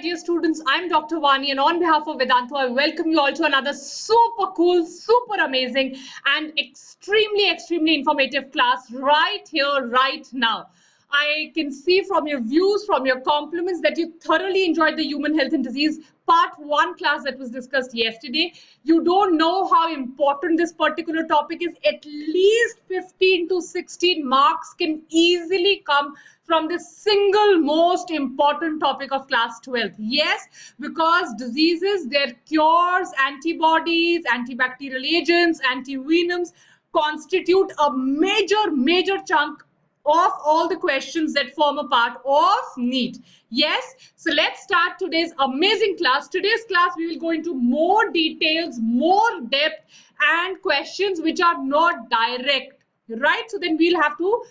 dear students, I'm Dr. Vani, and on behalf of Vedantu, I welcome you all to another super cool, super amazing, and extremely informative class right here, right now. I can see from your views, from your compliments, that you thoroughly enjoyed the Human Health and Disease Part 1 class that was discussed yesterday. You don't know how important this particular topic is. At least 15 to 16 marks can easily come from the single most important topic of class 12th. Yes, because diseases, their cures, antibodies, antibacterial agents, antivenoms constitute a major chunk of all the questions that form a part of NEET. Yes, so let's start today's amazing class. Today's class, we will go into more details, more depth, and questions which are not direct, right? So then we'll have to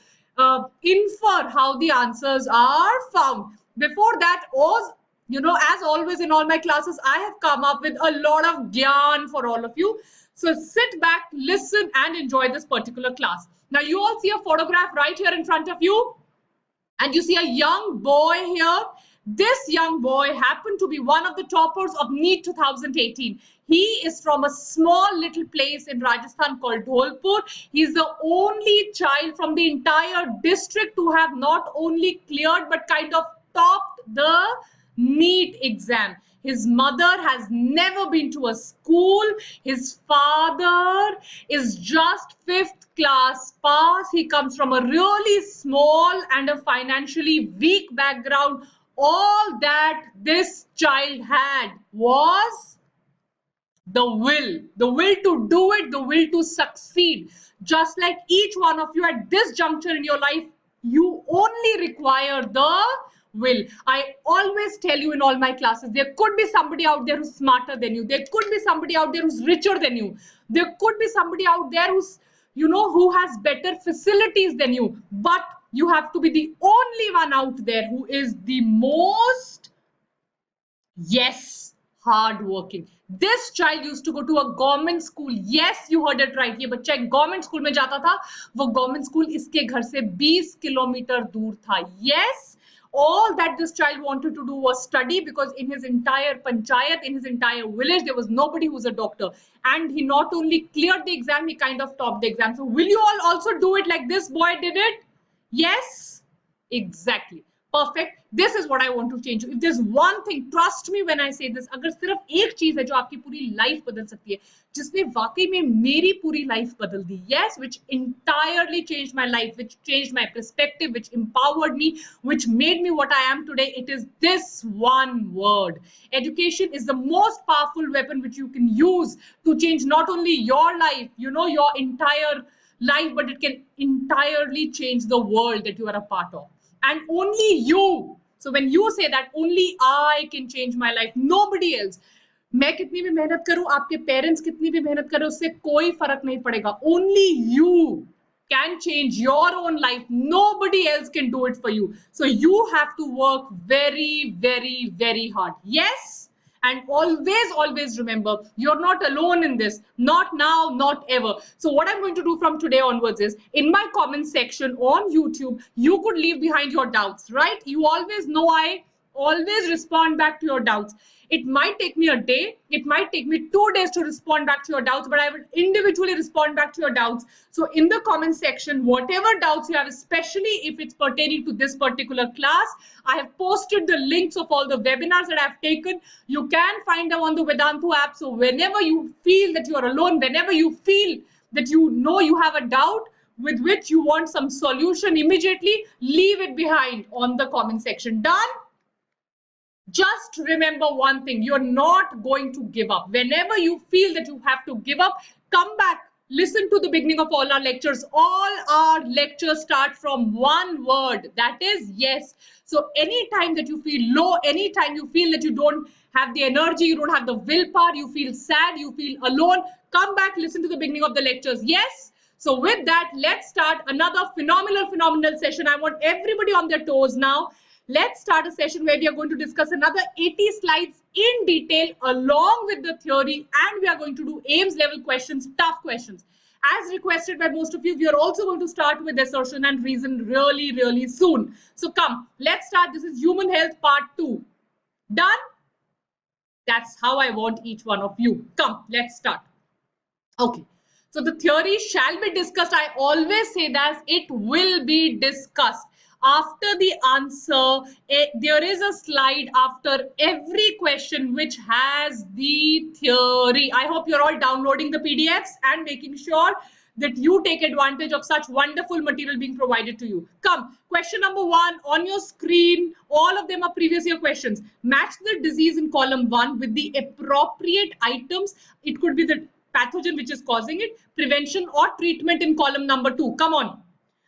infer how the answers are found. Before that, as always in all my classes, I have come up with a lot of gyan for all of you. So sit back, listen, and enjoy this particular class. Now you all see a photograph right here in front of you, and you see a young boy here. This young boy happened to be one of the toppers of NEET 2018. He is from a small little place in Rajasthan called Dholpur. He is the only child from the entire district to have not only cleared but kind of topped the NEET exam. His mother has never been to a school. His father is just 5th class pass. He comes from a really small and a financially weak background. All that this child had was the will to do it, the will to succeed. Just like each one of you at this juncture in your life, you only require the will. I always tell you in all my classes, there could be somebody out there who's smarter than you. There could be somebody out there who's richer than you. There could be somebody out there who's, who has better facilities than you. But you have to be the only one out there who is the most, yes, hardworking. This child used to go to a government school. Yes, you heard it right. ये बच्चा एक government school में जाता था. वो government school इसके घर से 20 किलोमीटर दूर था. Yes, all that this child wanted to do was study, because in his entire panchayat, in his entire village, there was nobody who was a doctor. And he not only cleared the exam, he kind of topped the exam. So will you all also do it like this boy did it? Yes, exactly. Perfect. This is what I want to change. If there's one thing, trust me when I say this, अगर सिर्फ एक चीज है जो आपकी पूरी life बदल सकती है, जिसने वाकई में मेरी पूरी लाइफ बदल दी, yes, which entirely changed my life, which changed my perspective, which empowered me, which made me what I am today, it is this one word. Education is the most powerful weapon which you can use to change not only your life, your entire life, but it can entirely change the world that you are a part of. And only you. So when you say that only I can change my life, nobody else. मैं कितनी भी मेहनत करूं, आपके parents कितनी भी मेहनत करें, उससे कोई फर्क नहीं पड़ेगा. Only you can change your own life. Nobody else can do it for you. So you have to work very hard. Yes. And always remember, you're not alone in this. Not now, not ever. So what I'm going to do from today onwards is, in my comment section on YouTube, you could leave behind your doubts, right? You always know I always respond back to your doubts. It might take me a day, it might take me 2 days to respond back to your doubts, but I will individually respond back to your doubts. So in the comment section, whatever doubts you have, especially if it's pertaining to this particular class, I have posted the links of all the webinars that I've taken. You can find them on the Vedantu app. So whenever you feel that you are alone, whenever you feel that you have a doubt with which you want some solution immediately, leave it behind on the comment section. Done? Just remember one thing, you're not going to give up. Whenever you feel that you have to give up, come back, listen to the beginning of all our lectures. All our lectures start from one word, that is yes. So anytime that you feel low, anytime you feel that you don't have the energy, you don't have the willpower, you feel sad, you feel alone, come back, listen to the beginning of the lectures. Yes. So with that, let's start another phenomenal session. I want everybody on their toes now. Let's start a session where we are going to discuss another 80 slides in detail along with the theory, and we are going to do AIMS level questions, tough questions. As requested by most of you, we are also going to start with assertion and reason really soon. So come, let's start. This is Human Health Part 2. Done? That's how I want each one of you. Come, let's start. Okay. So the theory shall be discussed. I always say that it will be discussed. After the answer, there is a slide after every question which has the theory. I hope you're all downloading the PDFs and making sure that you take advantage of such wonderful material being provided to you. Come, question number 1 on your screen. All of them are previous year questions. Match the disease in column 1 with the appropriate items. It could be the pathogen which is causing it, prevention or treatment in column number 2. Come on.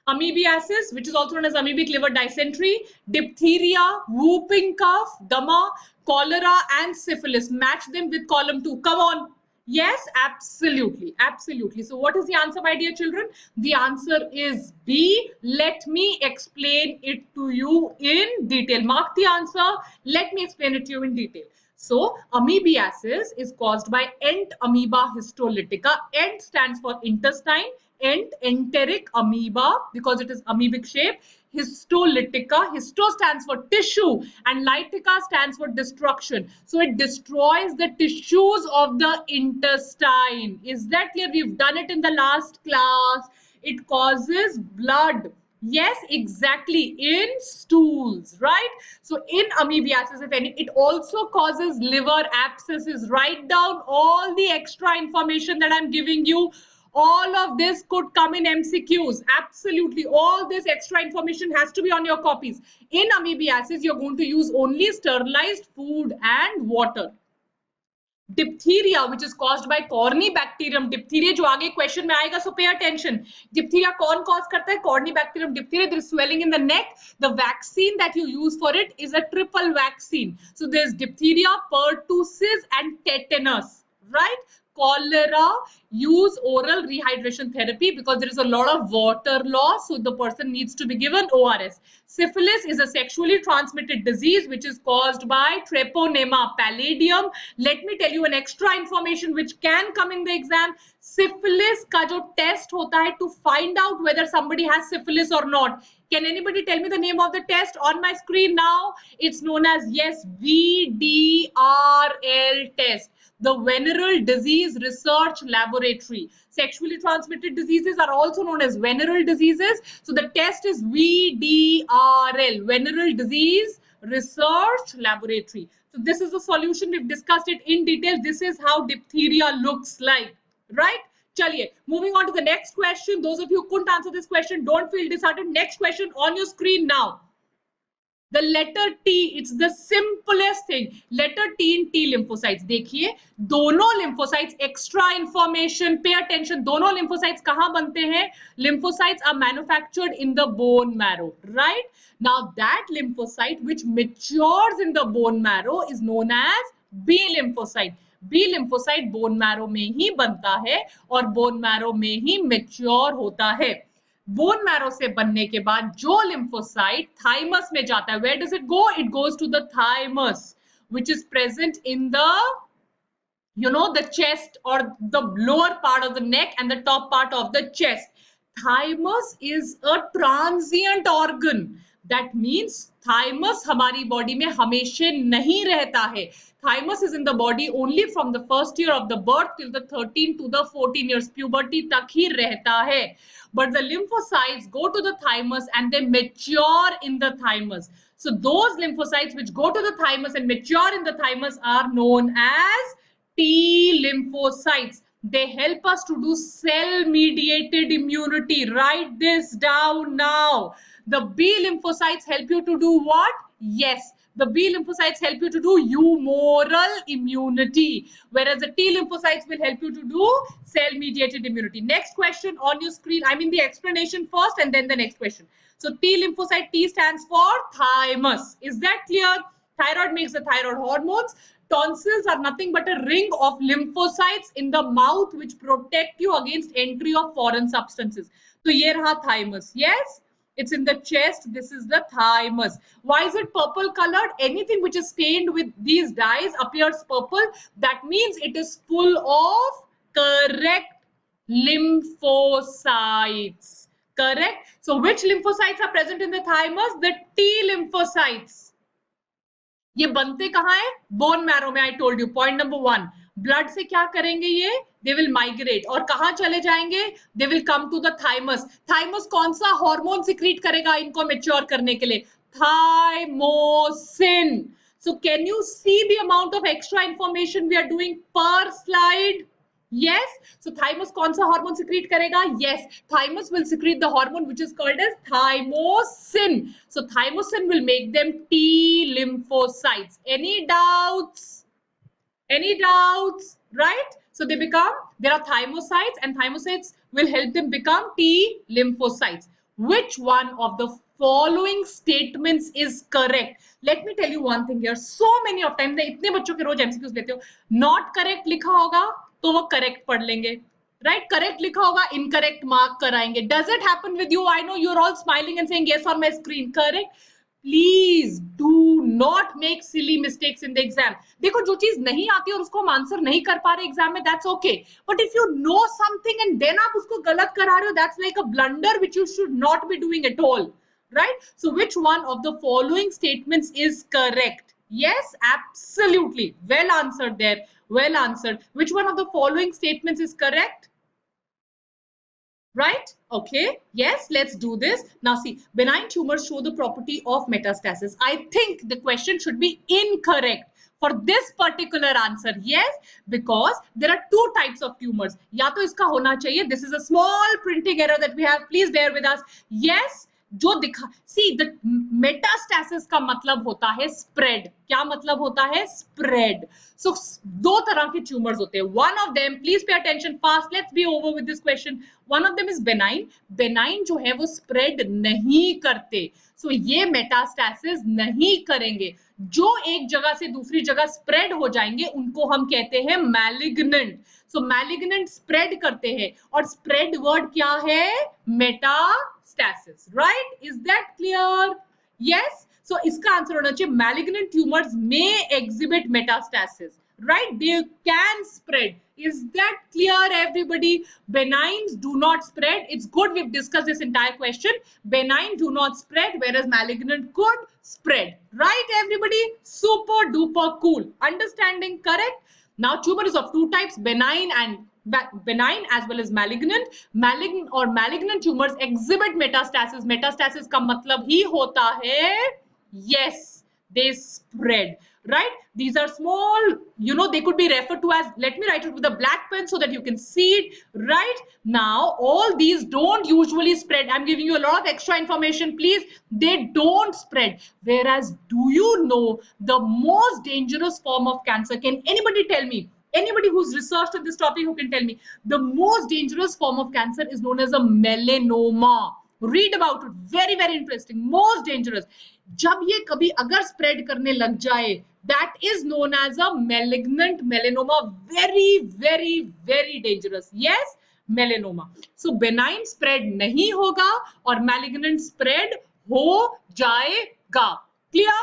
Amoebiasis, which is also known as amoebic liver dysentery, diphtheria, whooping cough, dama, cholera, and syphilis. Match them with column 2. Come on. Yes, absolutely. Absolutely. So what is the answer, my dear children? The answer is B. Let me explain it to you in detail. Mark the answer. Let me explain it to you in detail. So, amoebiasis is caused by Ent amoeba histolytica. Ent stands for intestine. Enteric amoeba because it is amoebic shape. Histolytica. Histo stands for tissue and lytica stands for destruction. So it destroys the tissues of the intestine. Is that clear? We've done it in the last class. It causes blood. Yes, exactly, in stools, right? So in amoebiasis, if any, it also causes liver abscesses. Write down all the extra information that I'm giving you. All of this could come in MCQs. Absolutely, all this extra information has to be on your copies. In amoebiasis, you're going to use only sterilized food and water. Diphtheria, which is caused by Corynebacterium. Diphtheria जो आगे question में आएगा, so pay attention. Diphtheria कौन cause करता है? Corynebacterium diphtheria. There is swelling in the neck. The vaccine that you use for it is a triple vaccine. So there is diphtheria, pertussis, and tetanus. Right? Cholera, use oral rehydration therapy because there is a lot of water loss, so the person needs to be given ORS. Syphilis is a sexually transmitted disease which is caused by Treponema pallidum. Let me tell you an extra information which can come in the exam. Syphilis का जो test होता है to find out whether somebody has syphilis or not. Can anybody tell me the name of the test on my screen now? It's known as, yes, VDRL test. The Venereal Disease Research Laboratory. Sexually transmitted diseases are also known as venereal diseases. So the test is VDRL, Venereal Disease Research Laboratory. So this is the solution. We've discussed it in detail. This is how diphtheria looks like, right? Chaliye, moving on to the next question. Those of you who couldn't answer this question, don't feel disheartened. Next question on your screen now. The letter T, it's the simplest thing. Letter T in T lymphocytes. देखिए, दोनों lymphocytes, extra information, pay attention. दोनों lymphocytes कहाँ बनते हैं? Lymphocytes are manufactured in the bone marrow, right? Now that lymphocyte which matures in the bone marrow is known as B lymphocyte. B lymphocyte bone marrow में ही बनता है और bone marrow में ही mature होता है. बोन मैरो से बनने के बाद जो लिम्फोसाइट थाइमस में जाता है, where does it go? It goes to the thymus which is present in the the chest or the lower part of the neck and the top part of the chest. Thymus is a transient organ. That means thymus हमारी body में हमेशा नहीं रहता है. Thymus is in the body only from the first year of the birth till the 13 to the 14 years puberty तक ही रहता है. But the lymphocytes go to the thymus and they mature in the thymus. So those lymphocytes which go to the thymus and mature in the thymus are known as T lymphocytes. They help us to do cell-mediated immunity. Write this down now. The B lymphocytes help you to do what? Yes, the B lymphocytes help you to do humoral immunity, whereas the T lymphocytes will help you to do cell-mediated immunity. Next question on your screen. I mean the explanation first and then the next question. So T lymphocyte, T stands for thymus. Is that clear? Thyroid makes the thyroid hormones. Tonsils are nothing but a ring of lymphocytes in the mouth which protect you against entry of foreign substances. So ye raha thymus. Yes, it's in the chest. This is the thymus. Why is it purple colored? Anything which is stained with these dyes appears purple. That means it is full of correct lymphocytes. Correct. So which lymphocytes are present in the thymus? The T lymphocytes. ये बनते कहाँ है? Bone marrow में। I told you point number 1। Blood से क्या करेंगे ये? They will migrate और कहाँ चले जाएंगे? They will come to the thymus. Thymus कौन सा हार्मोन सिक्रीट करेगा इनको मैच्योर करने के लिए? Thymosin. So can you see the amount of extra information we are doing per slide? Yes. So thymus कौन सा हार्मोन सिक्रीट करेगा? Yes, thymus will secrete the hormone which is called as thymosin. So thymosin will make them T lymphocytes. Any doubts? Any doubts? Right? So they become, there are thymocytes and thymocytes will help them become T lymphocytes. Which one of the following statements is correct? Let me tell you one thing here. So many of times, इतने बच्चों के रोज MCQs लेते हो, not correct लिखा होगा तो वो correct पढ़ लेंगे, right? Correct लिखा होगा, incorrect mark कराएंगे. Does it happen with you? I know you're all smiling and saying yes on my screen. Correct? Please do not make silly mistakes in the exam. देखो जो चीज नहीं आती और उसको हम आंसर नहीं कर पा रहे एग्जाम में, that's okay. But if you know something and then आप उसको गलत करा रहे हो, that's like a blunder which you should not be doing at all. Right? So which one of the following statements is correct? Yes, absolutely. Well answered there. Well answered. Which one of the following statements is correct? Right? Okay. Yes, let's do this. Now see, benign tumors show the property of metastasis. I think the question should be incorrect for this particular answer. Yes, because there are two types of tumors. या तो इसका होना चाहिए. This is a small printing error that we have. Please bear with us. Yes, जो दिखा, see the metastasis का मतलब होता है स्प्रेड. क्या मतलब होता है? स्प्रेड. सो दो तरह के ट्यूमर्स होते हैं. One of them, please pay attention fast, let's be over with this question. One of them is benign. Benign जो है वो स्प्रेड नहीं करते. सो ये मेटास्टैसिस नहीं करेंगे. जो एक जगह से दूसरी जगह स्प्रेड हो जाएंगे उनको हम कहते हैं मैलिग्नेंट. सो मैलिग्नेंट स्प्रेड करते हैं और स्प्रेड वर्ड क्या है? Metastasis. Right? Is that clear? Yes. So इसका आंसर होना चाहिए मैलिग्नेंट ट्यूमर्स में exhibit metastasis. Right? They can spread. Is that clear, everybody? Benigns do not spread. It's good we've discussed this entire question. Benign do not spread, whereas malignant could spread. Right, everybody? Super duper cool. Understanding correct? Now, tumor is of two types, benign and benign as well as malignant. Malignant or malignant tumors exhibit metastasis. Metastasis का मतलब ही होता है, yes, they spread. Right? These are small, you know, they could be referred to as, let me write it with a black pen so that you can see it. Right? Now, all these don't usually spread. I'm giving you a lot of extra information. Please, they don't spread. Whereas, do you know the most dangerous form of cancer? Can anybody tell me? Anybody who's researched on this topic who can tell me? The most dangerous form of cancer is known as a melanoma. Read about it. Very, very interesting. Most dangerous. जब ये कभी अगर spread करने लग जाए, that is known as a malignant melanoma. Very, very, very dangerous. Yes, melanoma. So benign spread नहीं होगा और malignant spread हो जाएगा. Clear?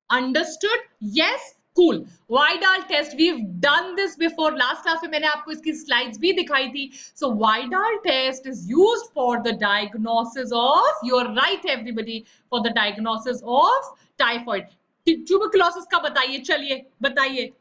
Understood? Yes. Cool. Widal test, we've done this before. Last class में मैंने आपको इसकी slides भी दिखाई थी. So Widal test is used for the diagnosis of, you're right everybody, for the diagnosis of typhoid. Tuberculosis का बताइए, चलिए बताइए.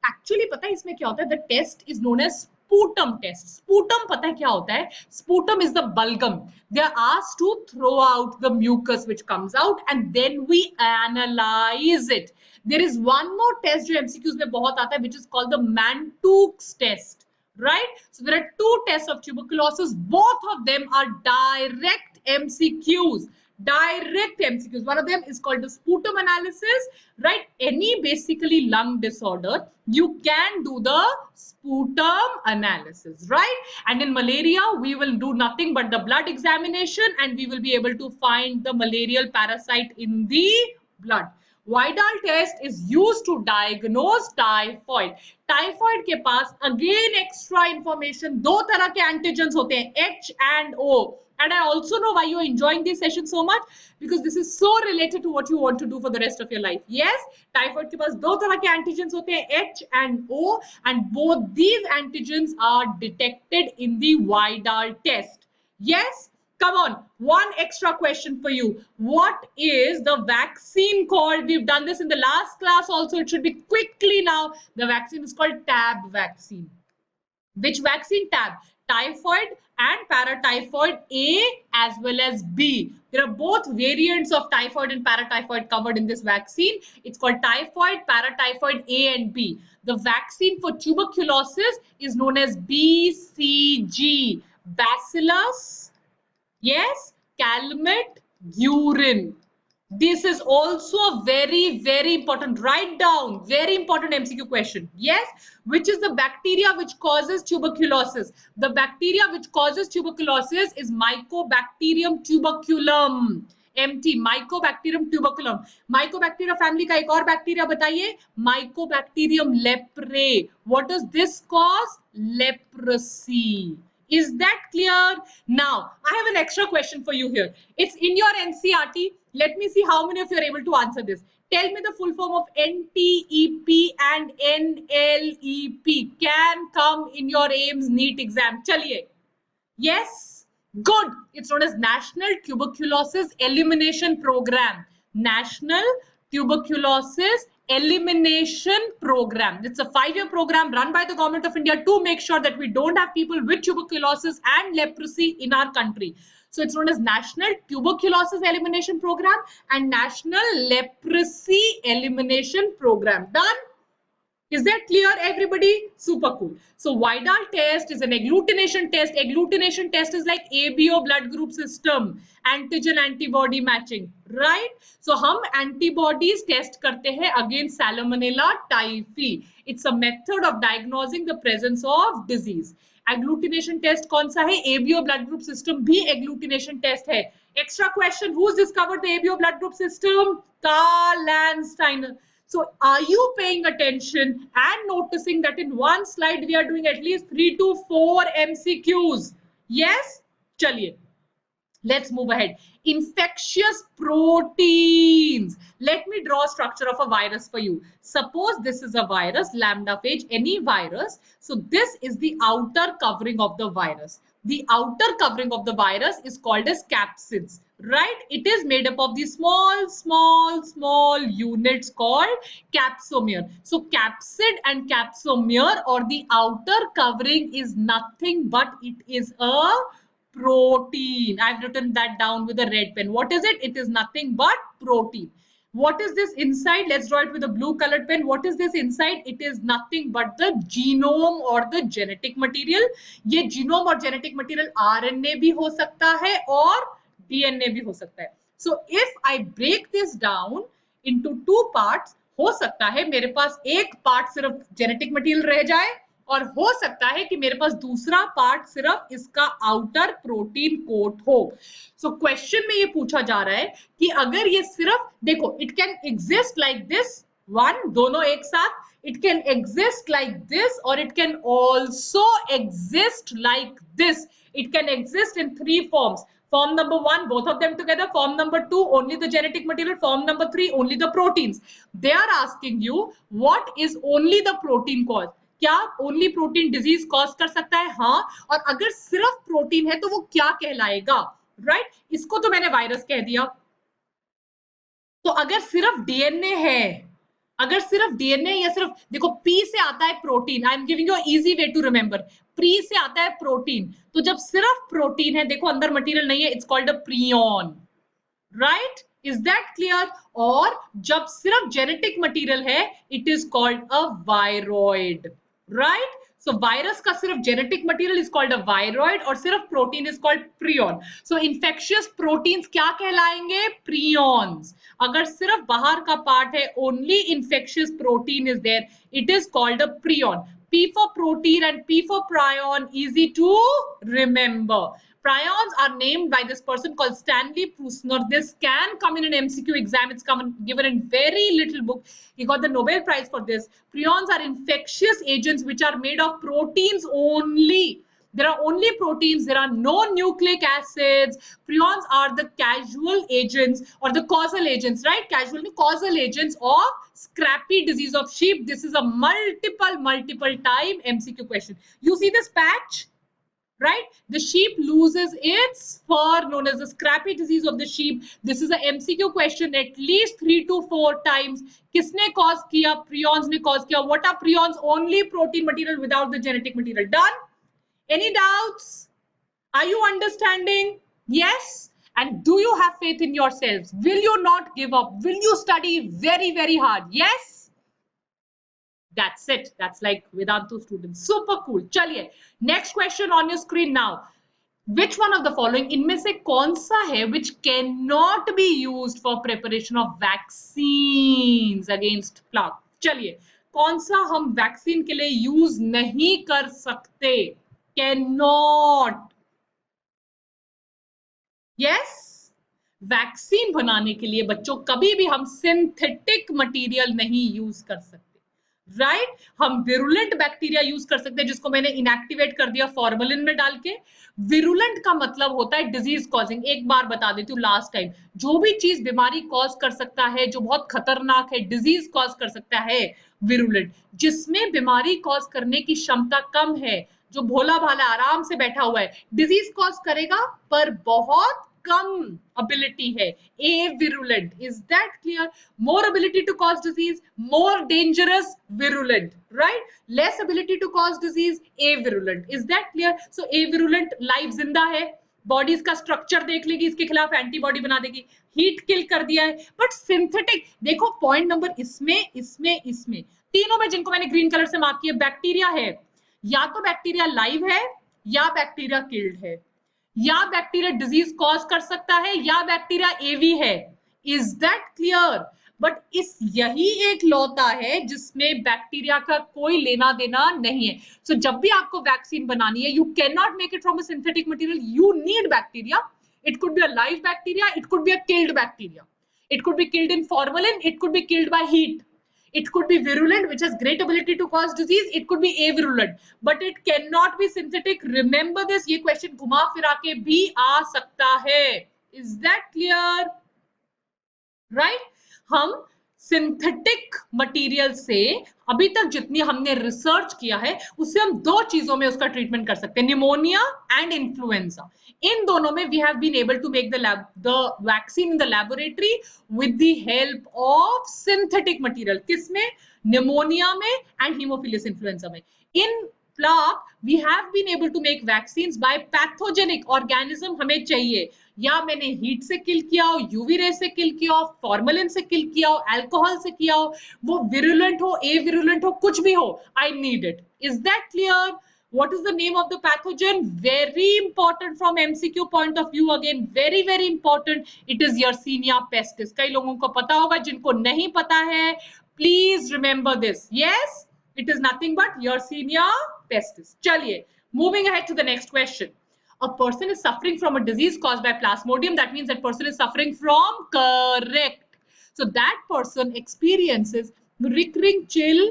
Actually पता है इसमें क्या होता है? The test is known as sputum test. Sputum पता है क्या होता है? Sputum is the bulgum. They are asked to throw out the mucus which comes out and then we analyze it. There is one more test जो MCQs में बहुत आता है, which is called the Mantoux test. Right? So there are two tests of tuberculosis. Both of them are direct MCQs. Direct MCQs. One of them is called the sputum analysis. Right? Any basically lung disorder, you can do the sputum analysis. Right? And in malaria, we will do nothing but the blood examination and we will be able to find the malarial parasite in the blood. Widal test is used to diagnose typhoid. Typhoid के पास again extra information, दो तरह के antigens होते हैं, H and O. And I also know why you're enjoying this session so much, because this is so related to what you want to do for the rest of your life. Yes, typhoid के पास दो तरह के antigens होते हैं, H and O, and both these antigens are detected in the Widal test. Yes. Come on, one extra question for you. What is the vaccine called? We've done this in the last class also. It should be quickly now. The vaccine is called TAB vaccine. Which vaccine? TAB. Typhoid and paratyphoid A as well as B. There are both variants of typhoid and paratyphoid covered in this vaccine. It's called typhoid, paratyphoid A and B. The vaccine for tuberculosis is known as BCG. Bacillus, yes, Calumet guerin. This is also a very important. Write down, very important MCQ question. Yes, which is the bacteria which causes tuberculosis? The bacteria which causes tuberculosis is Mycobacterium tuberculum. MT, Mycobacterium tuberculum. Mycobacteria family का एक और bacteria बताइए, Mycobacterium leprae. What does this cause? Leprosy. Is that clear? Now, I have an extra question for you here. It's in your NCERT. Let me see how many of you are able to answer this. Tell me the full form of NTEP and NLEP. Can come in your AIMS NEET exam. Chaliye. Yes, good. It's known as National Tuberculosis Elimination Program. National Tuberculosis Elimination Program. It's a 5-year program run by the Government of India to make sure that we don't have people with tuberculosis and leprosy in our country. So it's known as National Tuberculosis Elimination Program and National Leprosy Elimination Program. Done? Is that clear, everybody? Super cool. So Vidal test is an agglutination test. Agglutination test is like ABO blood group system, antigen antibody matching, right? So हम antibodies test करते हैं against Salmonella typhi. It's a method of diagnosing the presence of disease. Agglutination test कौन सा है? ABO blood group system भी agglutination test है. Extra question: who's discovered the ABO blood group system? Karl Landsteiner. So are you paying attention and noticing that in one slide we are doing at least 3 to 4 MCQs? Yes? Chaliye. Let's move ahead. Infectious proteins. Let me draw a structure of a virus for you. Suppose this is a virus, lambdaphage, any virus. So this is the outer covering of the virus. The outer covering of the virus is called as capsids, right? It is made up of these small units called capsomere. So capsid and capsomere, or the outer covering, is nothing but it is a protein. I've written that down with a red pen. What is it? It is nothing but protein. What is this inside? Let's draw it with a blue colored pen. What is this inside? It is nothing but the genome or the genetic material. ये genome और genetic material RNA भी हो सकता है और DNA भी हो सकता है. So if I break this down into 2 parts, हो सकता है मेरे पास एक part सिर्फ genetic material रह जाए और हो सकता है कि मेरे पास दूसरा पार्ट सिर्फ इसका आउटर प्रोटीन कोट हो. सो क्वेश्चन में ये पूछा जा रहा है कि अगर ये सिर्फ देखो, it can exist like this, one, दोनों एक साथ, it can exist like this or it can also exist like this. It can exist in 3 forms. Form number 1, both of them together. Form number 2, only the genetic material. Form number 3, only the proteins. They are asking you, what is only the protein cause? क्या only protein disease cause कर सकता है? हाँ. और अगर सिर्फ protein है तो वो क्या कहलाएगा? राइट, इसको तो मैंने वायरस कह दिया. तो अगर सिर्फ डीएनए है, अगर सिर्फ डीएनए या सिर्फ देखो, पी से आता है protein. I am giving you easy way to remember. Pre से आता है प्रोटीन. तो जब सिर्फ प्रोटीन है, देखो अंदर मटेरियल नहीं है, it's called a prion, right? Is that clear? और जब सिर्फ जेनेटिक मटेरियल है, it is called a viroid, right? So virus का सिर्फ genetic material is called a viroid और सिर्फ protein is called prion. So infectious proteins क्या कहलाएंगे? प्रियॉन्स. अगर सिर्फ बाहर का पार्ट है, only infectious protein is there, it is called a prion. P for protein and P for prion, easy to remember. Prions are named by this person called Stanley Prusner. This can come in an MCQ exam. It's given in very little book. He got the Nobel Prize for this. Prions are infectious agents which are made of proteins only. There are only proteins. There are no nucleic acids. Prions are the casual agents or the causal agents, right? Causal agents of scrappy disease of sheep. This is a multiple time MCQ question. You see this patch? right? The sheep loses its fur, known as the scrappy disease of the sheep. This is a MCQ question at least 3 to 4 times. किसने cause किया? Prions ने cause किया. What are prions? Only protein material without the genetic material. Done? Any doubts? Are you understanding? Yes? And do you have faith in yourselves? Will you not give up? Will you study very, very hard? Yes? That's it. That's like Vedantu students. Super cool. चलिए, next question on your screen now. Which one of the following, इनमें से कौन सा है which cannot be used for preparation of vaccines against plague? चलिए, कौन सा हम वैक्सीन के लिए यूज नहीं कर सकते? Cannot. Yes? वैक्सीन बनाने के लिए बच्चों कभी भी हम सिंथेटिक मटेरियल नहीं यूज कर सकते, राइट? हम विरुलेंट बैक्टीरिया यूज कर सकते हैं, जिसको मैंने इनएक्टिवेट कर दिया फॉर्मलिन में डाल के. विरुलेंट का मतलब होता है डिजीज कॉजिंग. एक बार बता देती हूँ लास्ट टाइम, जो भी चीज बीमारी कॉज कर सकता है, जो बहुत खतरनाक है, डिजीज कॉज कर सकता है, विरुलेंट. जिसमें बीमारी कॉज करने की क्षमता कम है, जो भोला भाला आराम से बैठा हुआ है, डिजीज कॉज करेगा पर बहुत कम ability है, avirulent. Is that clear? More ability to cause disease, more dangerous, virulent, right? Less ability to cause disease, avirulent. Is that clear? So avirulent live जिंदा है, बॉडीज का स्ट्रक्चर देख लेगी, इसके खिलाफ एंटीबॉडी बना देगी, हीट किल कर दिया है. बट सिंथेटिक, देखो पॉइंट नंबर इसमें तीनों में जिनको मैंने ग्रीन कलर से मार्क किया, बैक्टीरिया है, या तो बैक्टीरिया लाइव है या बैक्टीरिया किल्ड है, या बैक्टीरिया डिजीज कॉज कर सकता है, या बैक्टीरिया एवी है. Is that clear? बट इस यही एक लौता है जिसमें बैक्टीरिया का कोई लेना देना नहीं है. सो जब भी आपको वैक्सीन बनानी है, you can not make it from a synthetic material, you need bacteria. It could be a live bacteria, it could be a killed bacteria, it could be killed in formalin, it could be killed by heat, it could be virulent, which has great ability to cause disease, it could be avirulent, but it cannot be synthetic. Remember this, ये question घुमा फिरा के भी आ सकता है. Is that clear? Right? हम synthetic material से अभी तक जितनी हमने रिसर्च किया है, उससे हम दो चीजों में उसका ट्रीटमेंट कर सकते हैं, निमोनिया एंड इन्फ्लुएंजा. इन दोनों में we have been able to make the vaccine in the laboratory with the help of synthetic material. किसमें? निमोनिया में एंड हीमोफिलियस इन्फ्लुएंजा में. In plague we have been able to make vaccines by pathogenic organism. हमें चाहिए या मैंने heat से किल किया हो, यूवी रे से किल किया हो, फॉर्मलिन से किल किया हो, अल्कोहल से किया हो, वो विरुलेंट हो, एविरुलेंट हो, कुछ भी हो, I need it. Is that clear? What is the name of the pathogen? Very important from MCQ point of view. Again, very very important. It is Yersinia pestis. कई लोगों को पता होगा, जिनको नहीं पता है, please remember this. Yes, it is nothing but Yersinia pestis. चलिए, moving ahead to the next question. A person is suffering from a disease caused by Plasmodium. That means that person is suffering from, correct. So that person experiences recurring chill,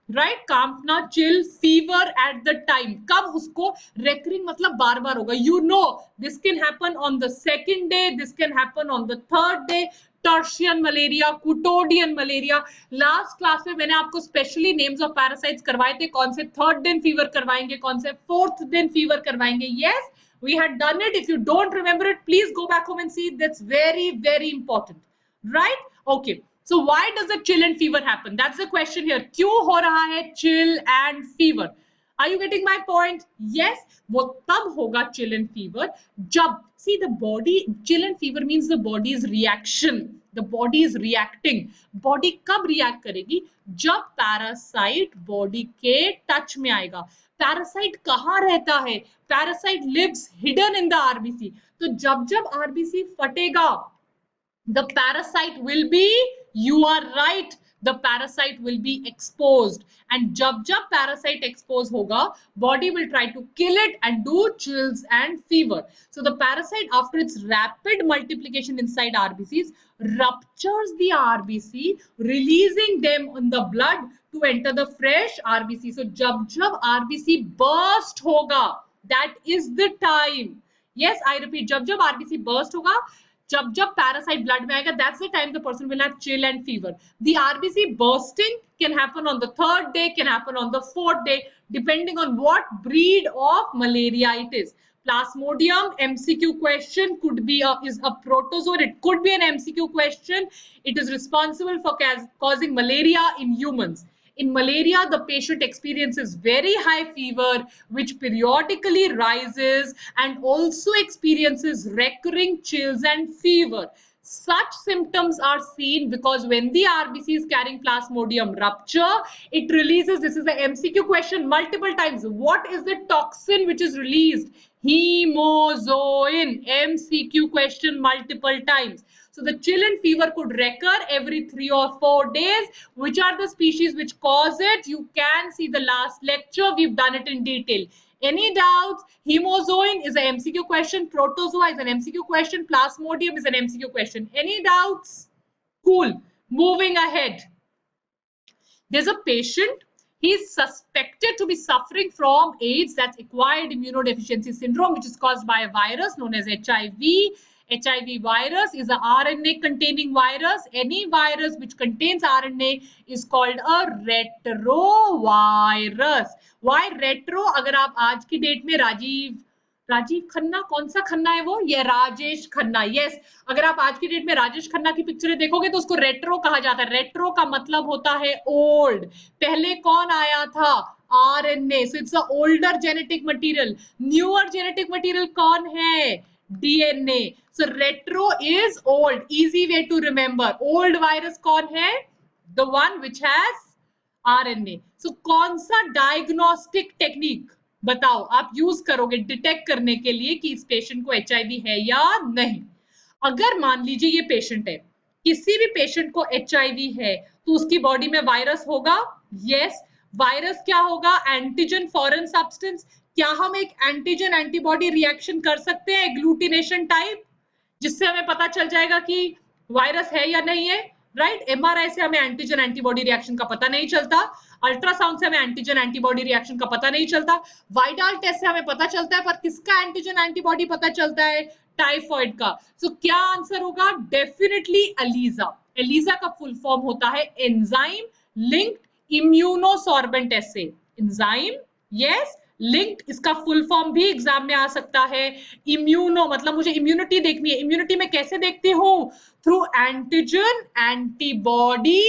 right? कांपना, chill, fever at the time. कब उसको? recurring मतलब बार बार होगा. You know, this can happen on the second day, this can happen on the third day. Tertian malaria, quotidian malaria. Last class में मैंने आपको specially names of parasites करवाए थे, कौन से थर्ड दिन फीवर करवाएंगे, कौन से फोर्थ दिन फीवर करवाएंगे. Yes, we had done it. If you don't remember it, please go back home and see. That's very very important, right? Okay, so why does the chill and fever happen? That's the question here. क्यों हो रहा है chill and fever? Are you getting my point? Yes, वो तब होगा chill and fever जब, see, the body, chill and fever means the body's reaction, the body is reacting. body कब react करेगी? जब पैरासाइट बॉडी के टच में आएगा. पैरासाइट कहाँ रहता है? Parasite lives hidden in the RBC. तो जब जब आरबीसी फटेगा, the parasite will be, you are right, the parasite will be exposed. And jab parasite exposed hoga, body will try to kill it and do chills and fever. So the parasite, after its rapid multiplication inside RBCs, ruptures the RBC, releasing them in the blood to enter the fresh RBC. So jab RBC burst hoga, that is the time. Yes, I repeat, jab RBC burst hoga, जब parasite blood में आएगा, that's the time the person will have chill and fever. The RBC bursting can happen on the 3rd day, can happen on the 4th day, depending on what breed of malaria it is. Plasmodium MCQ question could be is a protozoan. It could be an MCQ question. It is responsible for causing malaria in humans. In malaria, the patient experiences very high fever, which periodically rises, and also experiences recurring chills and fever. Such symptoms are seen because when the RBC is carrying Plasmodium rupture, it releases, this is the MCQ question multiple times, what is the toxin which is released? Hemozoin. MCQ question multiple times. So the chill and fever could recur every 3 or 4 days. Which are the species which cause it? You can see the last lecture. We've done it in detail. Any doubts? Hemozoin is an MCQ question. Protozoa is an MCQ question. Plasmodium is an MCQ question. Any doubts? Cool. Moving ahead. There's a patient. He's suspected to be suffering from AIDS, that's acquired immunodeficiency syndrome, which is caused by a virus known as HIV. HIV virus is a RNA containing virus. Any virus which contains RNA is called a retrovirus. Why retro? अगर आप आज की date में राजीव खन्ना, कौन सा खन्ना है वो? ये राजेश खन्ना. यस, अगर आप आज की डेट में राजेश खन्ना की पिक्चरें देखोगे तो उसको रेट्रो कहा जाता है. रेट्रो का मतलब होता है ओल्ड. पहले कौन आया था? RNA. So it's a older genetic material. Newer genetic material कौन है? DNA. So retro is old. Easy way to remember. Old virus कौन है? The one which has RNA. So कौन सा diagnostic technique बताओ आप यूज करोगे डिटेक्ट करने के लिए कि इस पेशेंट को HIV है या नहीं? अगर मान लीजिए ये पेशेंट है, किसी भी पेशेंट को HIV है तो उसकी बॉडी में वायरस होगा. यस, वायरस क्या होगा? Antigen foreign substance. क्या हम एक एंटीजन एंटीबॉडी रिएक्शन कर सकते हैं एग्लूटिनेशन टाइप, जिससे हमें पता चल जाएगा कि वायरस है या नहीं है? राइट. MRI से हमें एंटीजन एंटीबॉडी रिएक्शन का पता नहीं चलता. अल्ट्रासाउंड से हमें एंटीजन एंटीबॉडी रिएक्शन का पता नहीं चलता. वाइडाल टेस्ट से हमें पता चलता है, पर किसका एंटीजन एंटीबॉडी पता चलता है? टाइफॉइड का. सो क्या आंसर होगा? Definitely ELISA. एलिजा का फुल फॉर्म होता है enzyme linked immunosorbent assay. Enzyme, yes, linked, इसका फुल फॉर्म भी एग्जाम में आ सकता है. इम्यूनो मतलब मुझे इम्यूनिटी देखनी है. इम्यूनिटी में कैसे देखती हूं? Through antigen antibody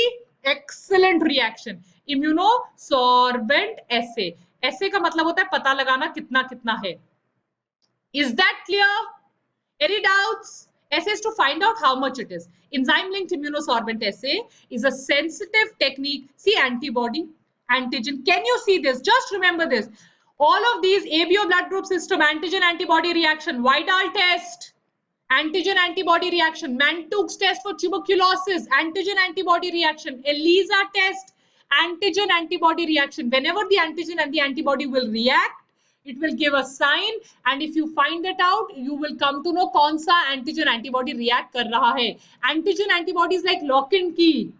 excellent reaction. Immunosorbent assay. Assay का मतलब होता है पता लगाना कितना कितना है. Is that clear? Any doubts? Assay is to find out how much it is. Enzyme linked immunosorbent assay is a sensitive technique. See antibody, antigen. Can you see this? Just remember this. All of these ABO blood group system, antigen antibody reaction, Widal test, antigen antibody reaction, Mantouks test for tuberculosis, antigen antibody reaction, ELISA test, antigen antibody reaction. Whenever the antigen and the antibody will react, it will give a sign, and if you find that out, you will come to know कौन सा antigen antibody react कर रहा है. Antigen antibody is like lock and key.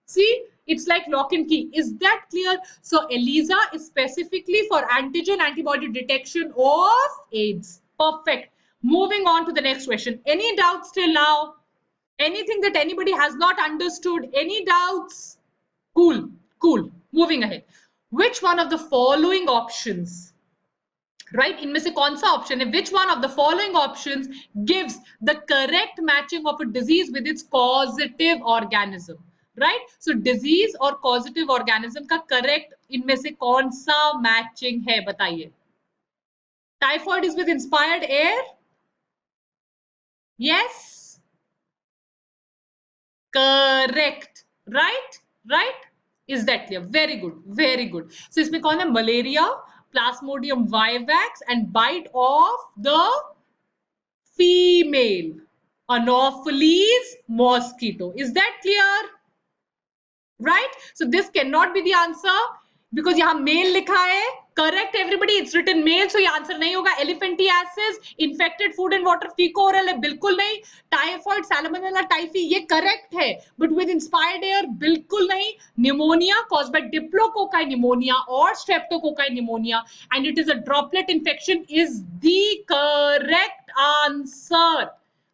See, it's like lock and key. Is that clear? So ELISA is specifically for antigen antibody detection of AIDS. Perfect. Moving on to the next question. Any doubts till now? Anything that anybody has not understood? Any doubts? Cool, cool. Moving ahead. Which one of the following options, right, इनमें से कौन सा option है? Which one of the following options gives the correct matching of a disease with its causative organism? Right, so disease और causative organism का correct इनमें से कौन सा मैचिंग है? बताइए. Typhoid is with inspired air. Yes, correct. Right, right. Is that clear? Very good, very good. So इसमें कौन है? Malaria, Plasmodium vivax, and bite of the female Anopheles mosquito. Is that clear? Right? So this cannot be the answer because यहाँ male लिखा है. Correct everybody, it's written male, so ये answer नहीं होगा. Elephantiasis, infected food and water, fecal oral है, बिल्कुल नहीं. Typhoid, salmonella typhi, ये correct है, but with inspired air बिल्कुल नहीं. Pneumonia caused by diplococci pneumonia or streptococci pneumonia, and it is a droplet infection is the correct answer.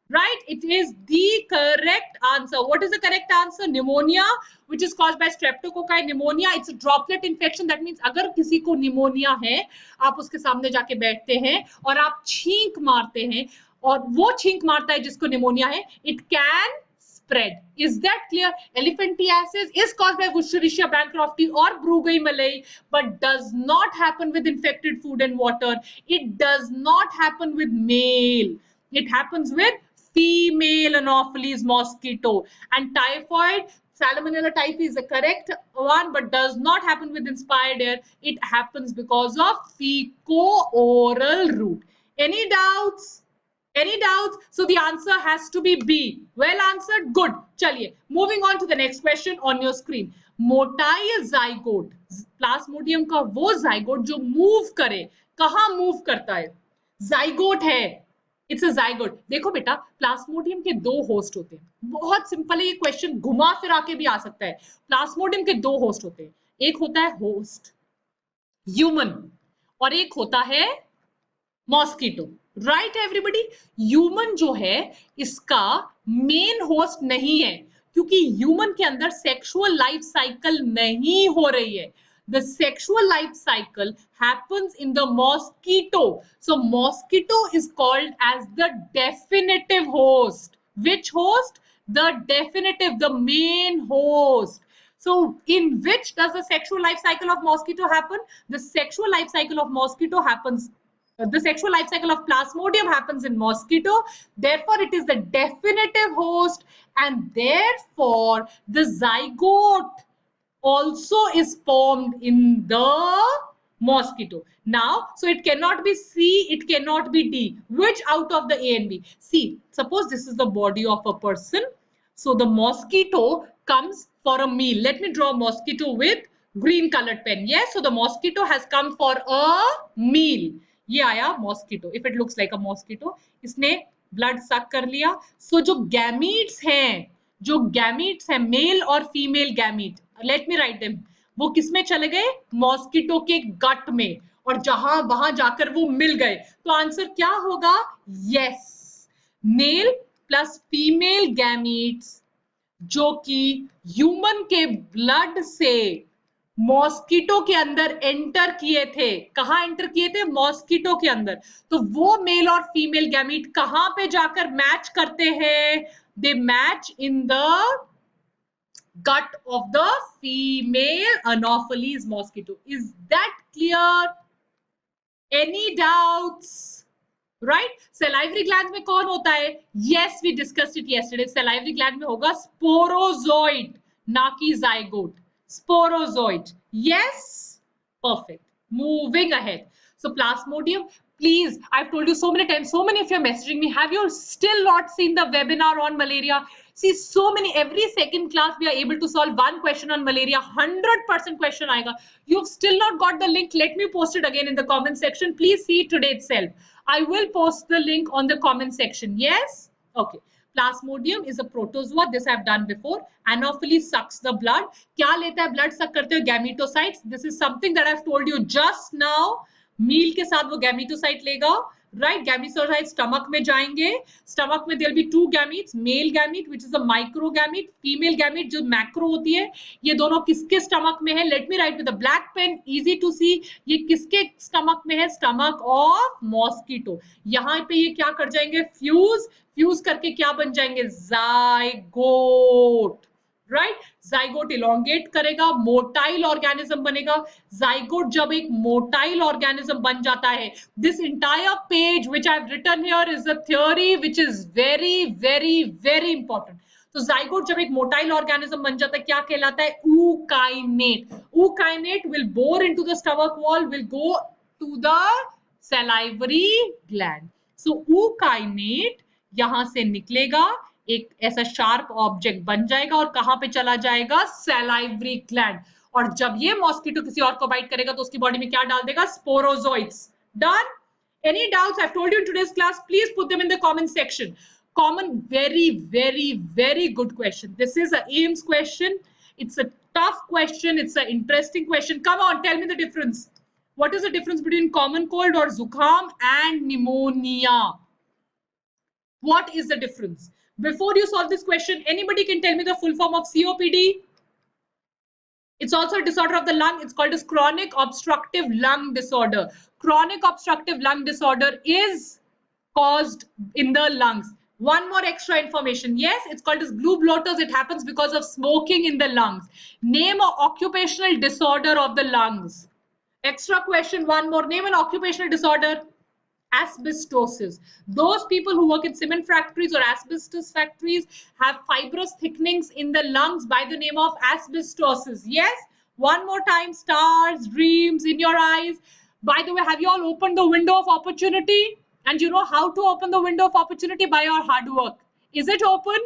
Right? It is the correct answer. What is the correct answer? Pneumonia, which is caused by streptococci pneumonia. It's a droplet infection. That means अगर किसी को pneumonia है, आप उसके सामने जाके बैठते हैं और आप छींक मारते हैं और वो छींक मारता है जिसको निमोनिया है, it can spread. Is that clear? Elephantiasis is caused by Wuchereria bancrofti or Brugge Malay, but does not happen with infected food and water. It does not happen with male. It happens with female Anopheles mosquito. And typhoid, Salmonella typhi is the correct one, but does not happen with inspired air. It happens because of fecal-oral route. Any doubts? Any doubts? So the answer has to be B. Well answered. Good. Chaliye. Moving on to the next question on your screen. Motile zygote. Plasmodium का वो zygote जो move करे. कहाँ move करता है? Zygote है. It's a zygote. देखो बेटा, प्लाज्मोडियम के दो होस्ट होते हैं. बहुत सिंपल है ये क्वेश्चन, घुमा फिरा के भी आ सकता है. प्लाज्मोडियम के दो होस्ट होते हैं. एक होता है होस्ट ह्यूमन और एक होता है मॉस्किटो. Right everybody? ह्यूमन जो है इसका मेन होस्ट नहीं है, क्योंकि ह्यूमन के अंदर सेक्सुअल लाइफ साइकिल नहीं हो रही है. The sexual life cycle happens in the mosquito. So mosquito is called as the definitive host. Which host? The definitive, the main host. So in which does the sexual life cycle of mosquito happen? The sexual life cycle of mosquito happens, the sexual life cycle of plasmodium happens in mosquito. Therefore it is the definitive host, and therefore the zygote also is formed in the mosquito. Now, so it cannot be C, it cannot be D. Which out of the A and B? See, suppose this is the body of a person. So the mosquito comes for a meal. Let me draw a mosquito with green colored pen. Yes, so the mosquito has come for a meal. ये आया mosquito. If it looks like a mosquito, इसने blood suck कर लिया. So जो gametes हैं, जो gametes है, mail और female gamete, late me write them, वो किसमें चले गए? मॉस्किटो के गट में, और जहां वहां जाकर वो मिल गए. तो आंसर क्या होगा? Yes, male plus female gametes जो कि ह्यूमन के ब्लड से मॉस्किटो के अंदर एंटर किए थे. कहां एंटर किए थे? मॉस्किटो के अंदर. तो वो मेल और फीमेल गैमीट कहां पे जाकर मैच करते हैं? They match in the gut of the female Anopheles mosquito. Is that clear? Any doubts? Right? Salivary glands में कौन होता है? Yes, we discussed it yesterday. Salivary gland में होगा sporozoid, ना कि zygote. Sporozoid. Yes? Perfect. Moving ahead. So plasmodium, please, I've told you so many times, so many of you are messaging me, have you still not seen the webinar on malaria? See, so many, every second class we are able to solve one question on malaria. 100% question aayega. You've still not got the link. Let me post it again in the comment section. Please see it today itself. I will post the link on the comment section. Yes? Okay. Plasmodium is a protozoa. This I've done before. Anopheles sucks the blood. क्या लेता है blood suck करते हुए? Gametocytes. This is something that I've told you just now. मील के साथ वो gametocyte लेगा. Right? Gametocyte stomach में जाएंगे. स्टमक में there be two gametes, male gamete which is a micro gamete, female gamete जो मैक्रो होती है. ये दोनों किसके स्टमक में है? Let me write with a black pen, easy to see. ये किसके स्टमक में है? Stomach of mosquito. यहाँ पे ये क्या कर जाएंगे? फ्यूज. फ्यूज करके क्या बन जाएंगे? जाइगोट. राइट? जाइगोट इलोंगेट करेगा, मोटाइल ऑर्गेनिज्म बनेगा. जाइगोट जब एक मोटाइल ऑर्गेनिज्म बन जाता है, this entire page which I have written here is a theory which is very very very important. तो जाइगोट जब एक मोटाइल ऑर्गेनिज्म बन जाता है, क्या कहलाता है? ookinete. ookinete will bore into the stomach wall, will go to the salivary gland. So ookinete यहां से निकलेगा, एक ऐसा शार्प ऑब्जेक्ट बन जाएगा और कहां पे चला जाएगा? Salivary gland. और जब ये मॉस्किटो किसी और को बाइट करेगा तो उसकी बॉडी में क्या डाल देगा? Sporozoites. Done? Any doubts? I've told you in today's class. Please put them in the comment section. Common, very, very, very good question. This is a AIMS question. It's a tough question. It's an interesting question. Come on, tell me the difference. What is the difference between common cold or zukham and pneumonia? What is the difference? Before you solve this question, anybody can tell me the full form of COPD? It's also a disorder of the lung. It's called as chronic obstructive lung disorder. Chronic obstructive lung disorder is caused in the lungs. One more extra information. Yes, it's called as blue bloaters. It happens because of smoking in the lungs. Name an occupational disorder of the lungs. Extra question, one more. Name an occupational disorder. Asbestosis. Those people who work in cement factories or asbestos factories have fibrous thickenings in the lungs by the name of asbestosis. Yes, one more time. Stars, dreams in your eyes. By the way, have you all opened the window of opportunity? And you know how to open the window of opportunity? By your hard work. Is it open?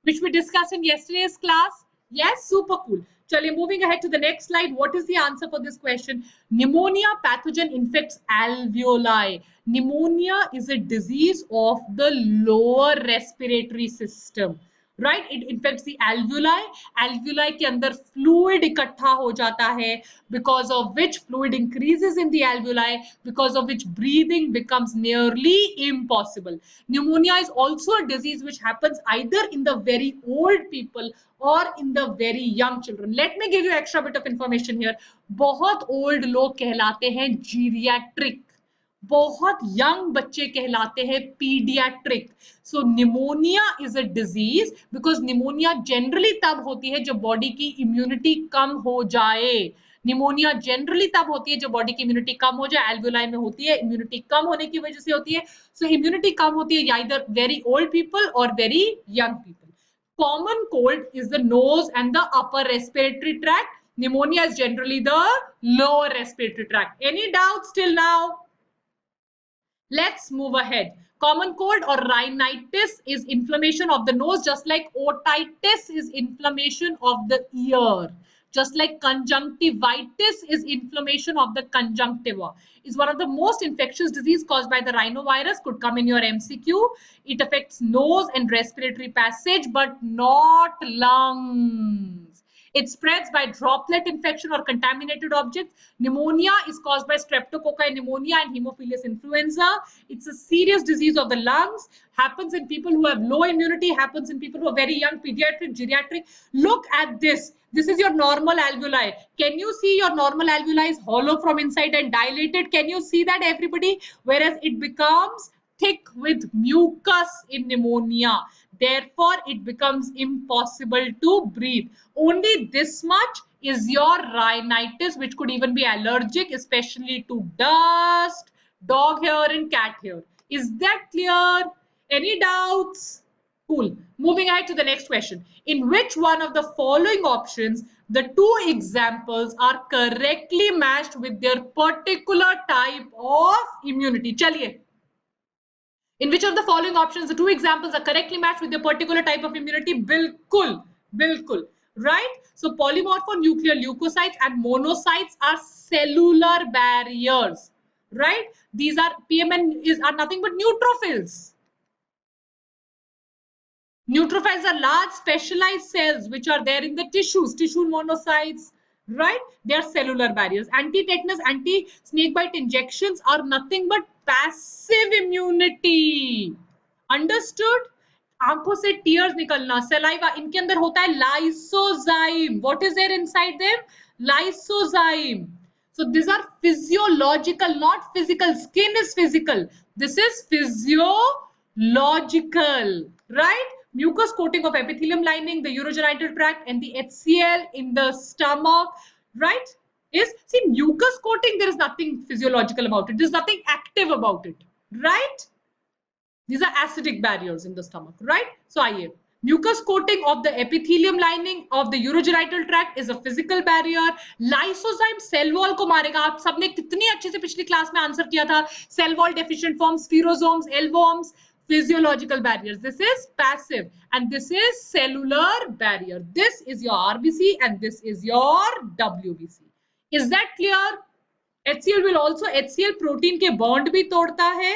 Which we discussed in yesterday's class? Yes, super cool. Chaliye, moving ahead to the next slide. What is the answer for this question? Pneumonia pathogen infects alveoli. Pneumonia is a disease of the lower respiratory system. Right, it infects the alveoli. Alveoli के अंदर fluid इकट्ठा हो जाता है, because of which fluid increases in the alveoli, because of which breathing becomes nearly impossible. Pneumonia is also a disease which happens either in the very old people or in the very young children. Let me give you extra bit of information here. बहुत old लोग कहलाते हैं geriatric. बहुत young बच्चे कहलाते हैं paediatric. So pneumonia is a disease because pneumonia generally तब होती है जब बॉडी की इम्यूनिटी कम हो जाए. निमोनिया जनरली तब होती है जब बॉडी की इम्यूनिटी कम हो जाए. एल्वुलाई में होती है, इम्यूनिटी कम होने की वजह से होती है. सो इम्यूनिटी कम होती है आइदर वेरी ओल्ड पीपल और very young people. Common cold is the nose and the upper respiratory tract. Pneumonia is generally the lower respiratory tract. Any doubts till now? Let's move ahead. Common cold or rhinitis is inflammation of the nose, just like otitis is inflammation of the ear. Just like conjunctivitis is inflammation of the conjunctiva. Is one of the most infectious disease caused by the rhinovirus. Could come in your MCQ. It affects nose and respiratory passage, but not lungs. It spreads by droplet infection or contaminated objects. Pneumonia is caused by streptococci pneumonia and Haemophilus influenza. It's a serious disease of the lungs. Happens in people who have low immunity. Happens in people who are very young, pediatric, geriatric. Look at this. This is your normal alveoli. Can you see your normal alveoli is hollow from inside and dilated? Can you see that, everybody? Whereas it becomes thick with mucus in pneumonia. Therefore, it becomes impossible to breathe. Only this much is your rhinitis, which could even be allergic, especially to dust, dog hair and cat hair. Is that clear? Any doubts? Cool. Moving ahead to the next question. In which one of the following options the two examples are correctly matched with their particular type of immunity? Chaliye. In which of the following options the two examples are correctly matched with their particular type of immunity? Bilkul. Bilkul. Right? So polymorphonuclear leukocytes and monocytes are cellular barriers. Right? These are PMN are nothing but neutrophils. Neutrophils are large specialized cells which are there in the tissues, tissue monocytes, right? They are cellular barriers. Anti-tetanus, anti-snakebite injections are nothing but passive immunity. Understood? आंखों से tears निकलना, saliva, इनके अंदर होता है lysozyme. What is there inside them? Lysozyme. So these are physiological, not physical. Skin is physical. This is physiological, right? Mucous coating of epithelium lining, the urogenital tract, and the HCl in the stomach, right? Is, see, mucous coating, there is nothing physiological about it. There's nothing active about it, right? These are acidic barriers in the stomach, right? So, आइए, mucous coating of the epithelium lining of the urogenital tract is a physical barrier. Lysozyme cell wall को मारेगा. आप सबने कितनी अच्छे से पिछली class में आंसर किया था. Cell wall deficient forms, spherosomes, elvomes, physiological barriers. This is passive and this is cellular barrier. This is your RBC and this is your WBC. Is that clear? HCl will also, HCl protein के bond भी तोड़ता है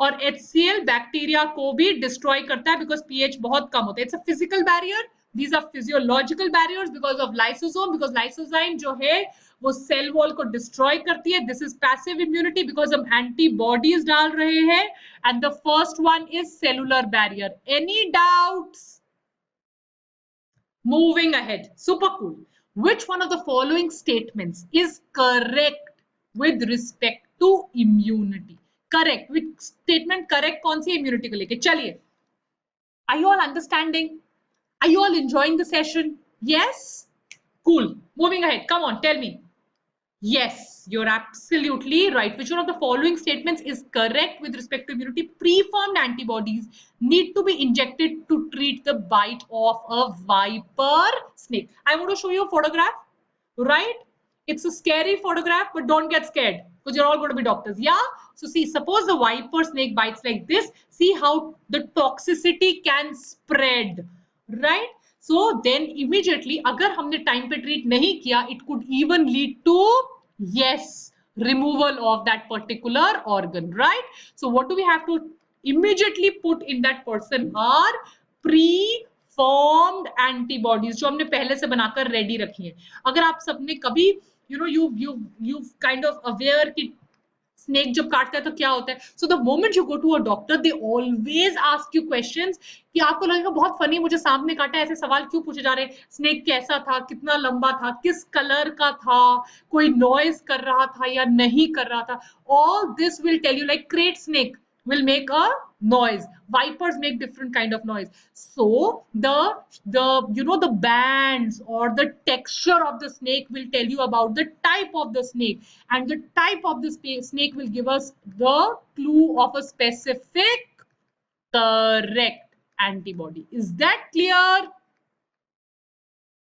और HCl bacteria को भी destroy करता है because pH बहुत कम होता है. It's a physical barrier these are physiological barriers because of lysosome, because lysozyme जो है वो सेल वॉल को डिस्ट्रॉय करती है. This is passive immunity because हम एंटीबॉडीज डाल रहे हैं. And the first one is cellular barrier. Any doubts? Moving ahead, super cool. Which one of the following statements is correct with respect to immunity? Correct. Which statement correct? कौन सी immunity को लेके? चलिए. Are you all understanding? Are you all enjoying the session? Yes? Cool. Moving ahead. Come on, tell me. Yes, you're absolutely right. Which one of the following statements is correct with respect to immunity? Preformed antibodies need to be injected to treat the bite of a viper snake. I want to show you a photograph, right? It's a scary photograph, but don't get scared because you're all going to be doctors. Yeah? So see, suppose the viper snake bites like this. See how the toxicity can spread, right? So then immediately, अगर हमने time पे treat नहीं किया, it could even lead to, yes, removal of that particular organ, right? So what do we have to immediately put in that person are pre-formed antibodies जो हमने पहले से बनाकर ready रखी हैं. अगर आप सबने कभी you've kind of aware कि स्नेक जब काटता है तो क्या होता है. So the moment you go to a doctor they always ask you questions कि आपको लगेगा बहुत फनी मुझे सांप ने काटा, ऐसे सवाल क्यों पूछे जा रहे हैं. स्नेक कैसा था, कितना लंबा था, किस कलर का था, कोई नॉइज कर रहा था या नहीं कर रहा था. All this will tell you. Like krait snake will make a noise, vipers make different kind of noise. So the bands or the texture of the snake will tell you about the type of the snake, and the type of the snake will give us the clue of a specific correct antibody. Is that clear?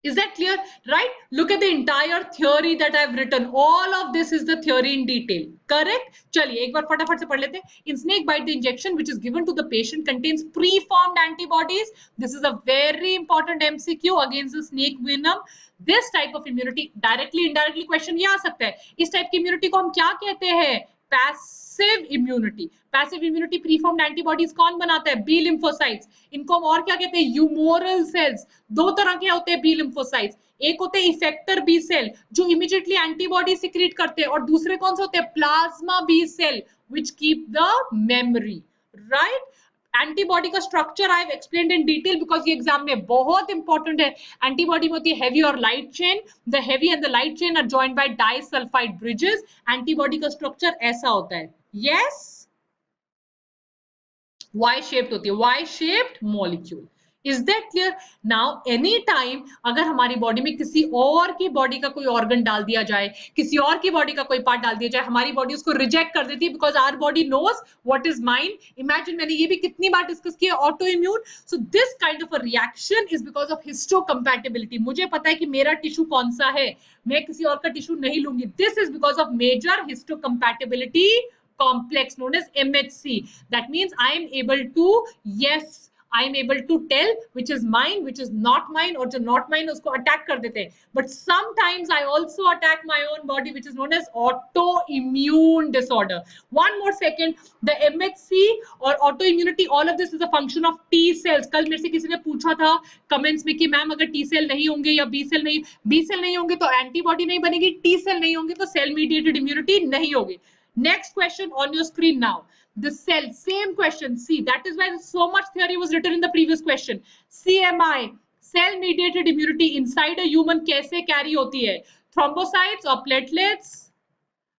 Is that clear? Right? Look at the entire theory that I've written. All of this is the theory in detail. Correct? चलिए एक बार फटाफट से पढ़ लेते हैं. In snake bite, the injection which is given to the patient contains preformed antibodies. This is a very important MCQ against the snake venom. This type of immunity, directly, indirectly question ये आ सकता है. इस type की immunity को हम क्या कहते हैं? Passive immunity. Passive immunity preformed antibodies कौन बनाता है? B lymphocytes. इनको हम और क्या कहते हैं? Humoral cells. दो तरह के होते हैं B lymphocytes. एक होते हैं इफेक्टर बी सेल जो इमीडिएटली एंटीबॉडी सिक्रीट करते हैं, और दूसरे कौन से होते हैं? Plasma B cell which keep the memory, right? Antibody का structure I have explained in detail because ये एग्जाम में बहुत इंपॉर्टेंट है. एंटीबॉडी में होती है हेवी और light chain. The heavy and the light chain are joined by disulphide bridges. Antibody का स्ट्रक्चर ऐसा होता है. यस, वाई शेप्ड होती है, Y shaped molecule. Is that clear? Now anytime अगर हमारी बॉडी में किसी और की बॉडी का कोई ऑर्गन डाल दिया जाए, किसी और की बॉडी का कोई पार्ट डाल दिया जाए, हमारी बॉडी उसको रिजेक्ट कर देती है because our body knows what is mine. Imagine, मैंने ये भी कितनी बार डिस्कस किया, auto immune. So this kind of a reaction is because of histocompatibility. मुझे पता है कि मेरा टिश्यू कौन सा है, मैं किसी और का टिश्यू नहीं लूंगी. This is because of major histocompatibility complex known as MHC. That means I am able to, yes, I am able to tell which is mine, which is not mine, और जो not mine उसको attack कर देते हैं. But sometimes I also attack my own body, which is known as autoimmune disorder. One more second. The MHC और autoimmunity, all of this is a function of T cells. कल मेरे से किसी ने पूछा था comments में कि मैम अगर T cell नहीं होंगे या B cell नहीं होंगे तो antibody नहीं बनेगी, T cell नहीं होंगे तो cell mediated immunity नहीं होगी. Next question on your screen now. The cell, same question. See, that is why so much theory was written in the previous question. CMI, cell mediated immunity inside a human कैसे carry होती है? Thrombocytes or platelets,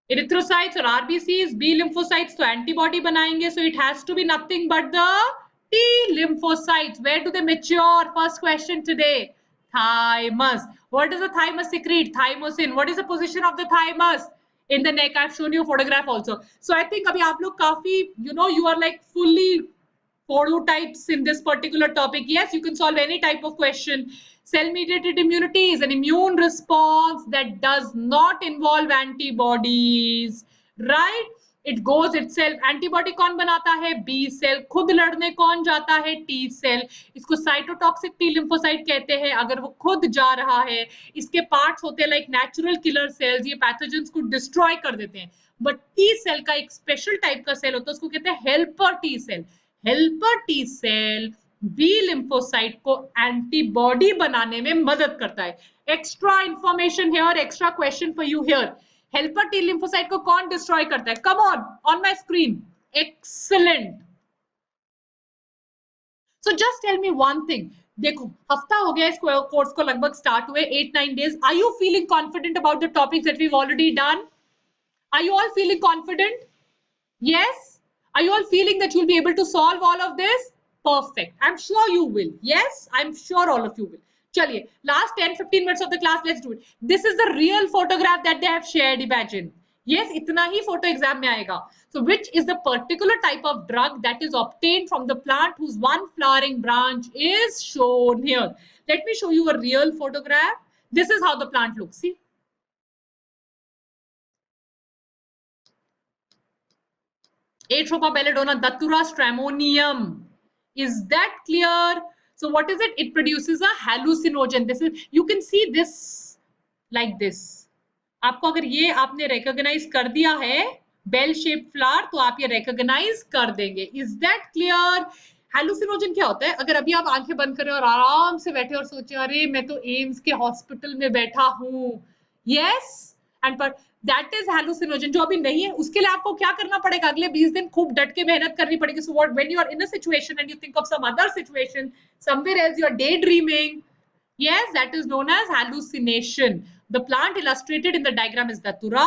erythrocytes or RBCs, B lymphocytes तो antibody बनाएंगे. So it has to be nothing but the T lymphocytes. Where do they mature? First question today. Thymus. What does the thymus secrete? Thymosin. What is the position of the thymus? In the neck. I've shown you a photograph also. So I think abhi aap log काफी, you are like fully phototypes in this particular topic. Yes, you can solve any type of question. Cell mediated immunity is an immune response that does not involve antibodies, right? It goes itself. Antibody कौन बनाता है? B cell. खुद लड़ने कौन जाता है? T cell. इसको cytotoxic T lymphocyte कहते हैं अगर वो खुद जा रहा है. इसके पार्ट्स होते हैं लाइक नेचुरल किलर सेल्स, ये पैथोजेंस को डिस्ट्रॉय कर देते हैं. बट टी सेल का एक स्पेशल टाइप का सेल होता है, उसको कहते हैं helper T cell. Helper T cell B lymphocyte को एंटीबॉडी बनाने में मदद करता है। Extra information here, extra question for you here. Helper T lymphocyte को कौन डिस्ट्रॉय करता है? Come on my screen. Excellent. So just tell me one thing. देखो हफ्ता हो गया इस कोर्स को लगभग स्टार्ट हुए, 8-9 days. Are you feeling confident about the topics that we have already done? Are you all feeling confident? Yes? Are you all feeling that you'll be able to solve all of this? Perfect. I'm sure you will. Yes? I'm sure all of you will. Chaliye, last 10-15 minutes of the class, let's do it. This is the real photograph that they have shared, imagine. Yes, itna hi photo exam mein aayega. So which is the particular type of drug that is obtained from the plant whose one flowering branch is shown here. Let me show you a real photograph. This is how the plant looks. See? Atropa belladonna, Datura stramonium. Is that clear? So what is it? It produces a hallucinogen. This is, you can see this like this. आपको अगर ये आपने recognize कर दिया है bell shape flower, तो आप ये recognize कर देंगे. Is that clear? Hallucinogen क्या होता है? अगर अभी आप आंखें बंद करें और आराम से बैठे और सोचे अरे मैं तो एम्स के हॉस्पिटल में बैठा हूँ, yes, and पर दैट इज हैलुसिनोजन. जो अभी नहीं है उसके लिए आपको क्या करना पड़ेगा? अगले 20 दिन खूब डट के मेहनत करनी पड़ेगी. So what, when you are in a situation and you think of some other situation somewhere else, you are daydreaming, yes, that is known as hallucination. The plant illustrated in the diagram is datura.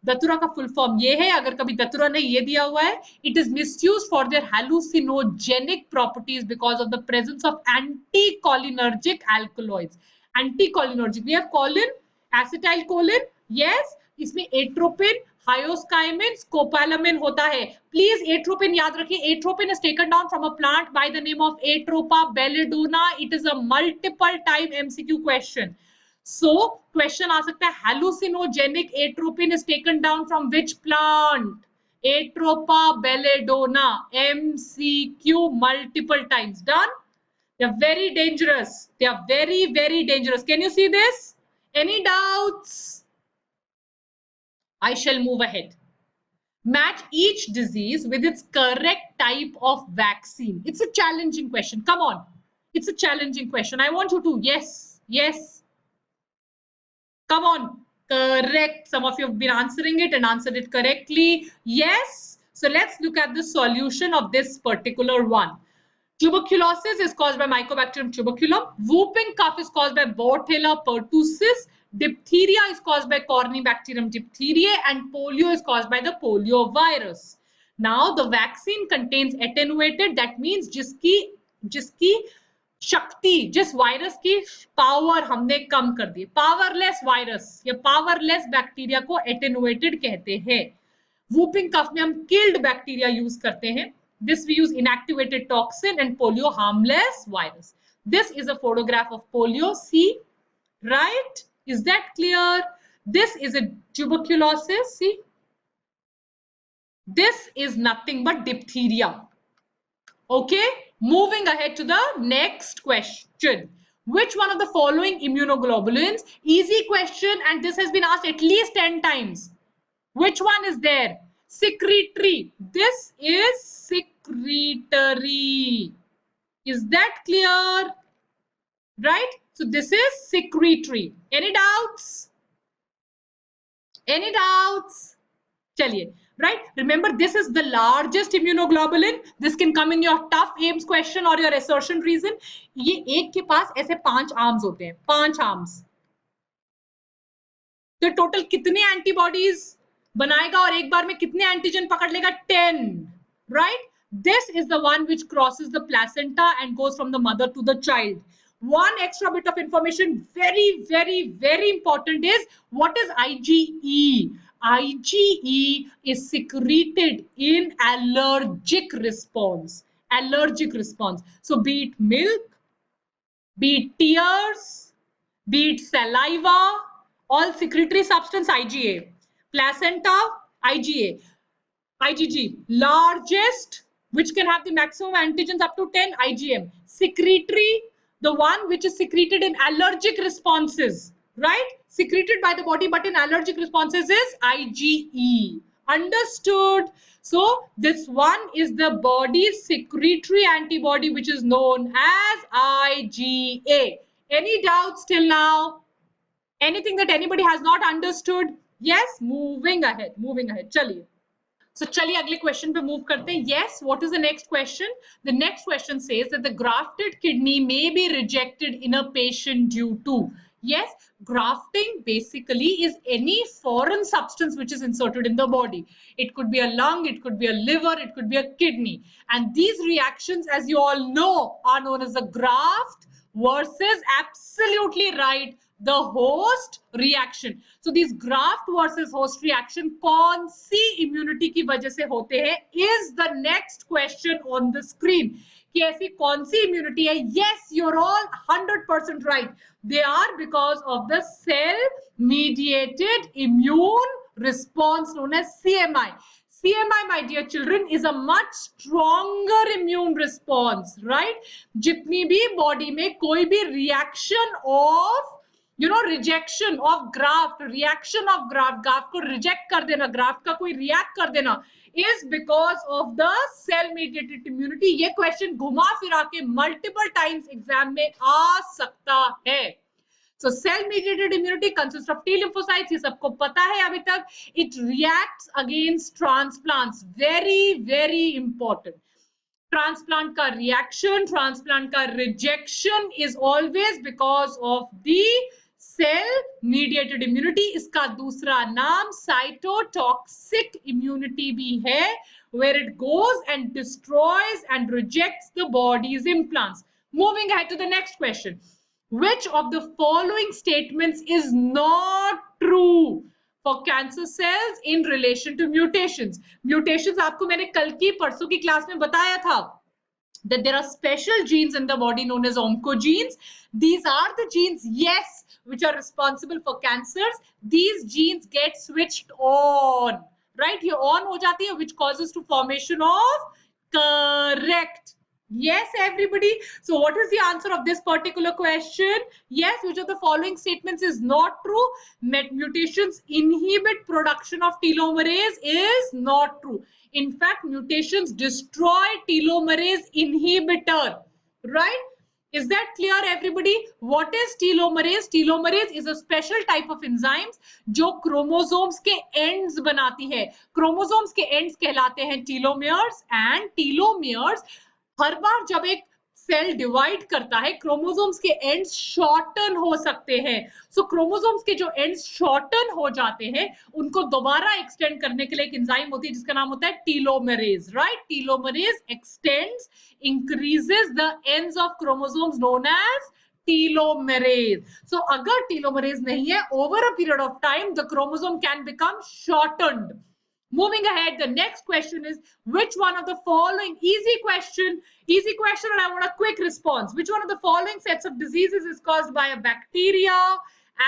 datura का full form ये है, अगर कभी datura नहीं ये दिया हुआ है, it is misused for their hallucinogenic properties because of the presence of anticholinergic alkaloids. Anticholinergic, we have choline, acetylcholine, yes, इसमें एट्रोपिन, हायोस्काइमिन, स्कोपोलामिन होता है. प्लीज एट्रोपिन याद रखिए. Atropine is taken down from a plant by the name of Atropa belladonna. It is a multiple time MCQ question. So question आ सकता है, hallucinogenic atropine is taken down from which plant? Atropa belladonna. MCQ multiple times. Done. They are very dangerous. They are very, very dangerous. Can you see this? Any doubts? I shall move ahead. Match each disease with its correct type of vaccine. It's a challenging question. Come on. It's a challenging question. I want you to, yes, yes. Come on. Correct. Some of you have been answering it and answered it correctly. Yes. So let's look at the solution of this particular one. Tuberculosis is caused by Mycobacterium tuberculum. Whooping cough is caused by Bordetella pertussis. Diphtheria is caused by Corynebacterium diphtheriae, and polio is caused by the polio virus. Now the vaccine contains attenuated, that means जिसकी शक्ति, जिस virus की power हमने कम कर दी. Powerless virus या powerless bacteria को attenuated कहते हैं. वूपिंग कफ में हम किल्ड बैक्टीरिया यूज करते हैं. This we use inactivated toxin, and polio harmless virus. This is a photograph of polio. See, right? Is that clear? This is a tuberculosis. See, this is nothing but diphtheria. Okay, moving ahead to the next question. Which one of the following immunoglobulins? Easy question, and this has been asked at least 10 times. Which one is there? Secretory. This is secretory. Is that clear? Right? So this is secretory. Any doubts? Any doubts? Chaliye. Right? Remember, this is the largest immunoglobulin. This can come in your tough AIMS question or your assertion reason. ये एक के पास ऐसे 5 arms होते हैं. 5 arms. तो total कितने antibodies बनाएगा और एक बार में कितने एंटीजन पकड़ लेगा? 10. Right? This is the one which crosses the placenta and goes from the mother to the child. One extra bit of information, very, very, very important, is what is IgE? IgE is secreted in allergic response. Allergic response. So be it milk, be it tears, be it saliva, all secretory substance IgA. Placenta, IgA. IgG, largest, which can have the maximum antigens up to 10, IgM. Secretory, the one which is secreted in allergic responses, right? Secreted by the body but in allergic responses is IgE. Understood? So this one is the body secretory antibody, which is known as IgA. Any doubts till now? Anything that anybody has not understood? Yes, moving ahead चलिए. So चलिए अगले question पे move करते हैं. Yes, what is the next question? The next question says that the grafted kidney may be rejected in a patient due to. Yes, grafting basically is any foreign substance which is inserted in the body. It could be a lung, it could be a liver, it could be a kidney. And these reactions, as you all know, are known as the graft versus, absolutely right, the host reaction. So these graft versus host reaction कौन सी immunity की वजह से होते हैं is the next question on the screen. कि ऐसी कौन सी immunity है? Yes, you're all 100% right. They are because of the cell mediated immune response known as CMI. CMI, my dear children, is a much stronger immune response, right? जितनी भी body में कोई भी reaction of rejection of graft, reaction of graft को reject कर देना, graft का कोई react कर देना, is because of the cell mediated immunity. ये question घुमा फिरा के multiple times exam में आ सकता है. So cell mediated immunity consists of T lymphocytes. ये सबको पता है अभी तक. It reacts against transplants. Very, very important. Transplant का reaction, transplant का rejection is always because of the cell mediated immunity. इसका दूसरा नाम cytotoxic immunity भी है, where it goes and destroys and rejects the body's implants. Moving ahead to the next question. Which of the following statements is not true for cancer cells in relation to mutations? Mutations आपको मैंने कल की परसों की class में बताया था that there are special genes in the body known as oncogenes. These are the genes, yes, which are responsible for cancers. These genes get switched on, right? ये on हो जाती है, which causes to formation of, correct. Yes, everybody. So what is the answer of this particular question? Yes, which of the following statements is not true? Mutations inhibit production of telomerase is not true. In fact, mutations destroy telomerase inhibitor, right? Is that clear, everybody? What is telomerase? Telomerase is a special type of enzymes जो chromosomes के ends बनाती है. Chromosomes के ends कहलाते हैं telomeres, and telomeres हर बार जब एक cell divide करता है, क्रोमोसोम्स के एंड्स शॉर्टन हो सकते हैं. सो क्रोमोसोम्स के जो एंड्स शॉर्टन हो जाते हैं, उनको दोबारा एक्सटेंड करने के लिए एक एंजाइम होती है जिसका नाम होता है telomerase, right? Telomerase extends, increases the ends of chromosomes known as telomerase. So अगर telomerase नहीं है, over a period of time the chromosome can become shortened. Moving ahead, the next question is, which one of the following, easy question, and I want a quick response. Which one of the following sets of diseases is caused by a bacteria?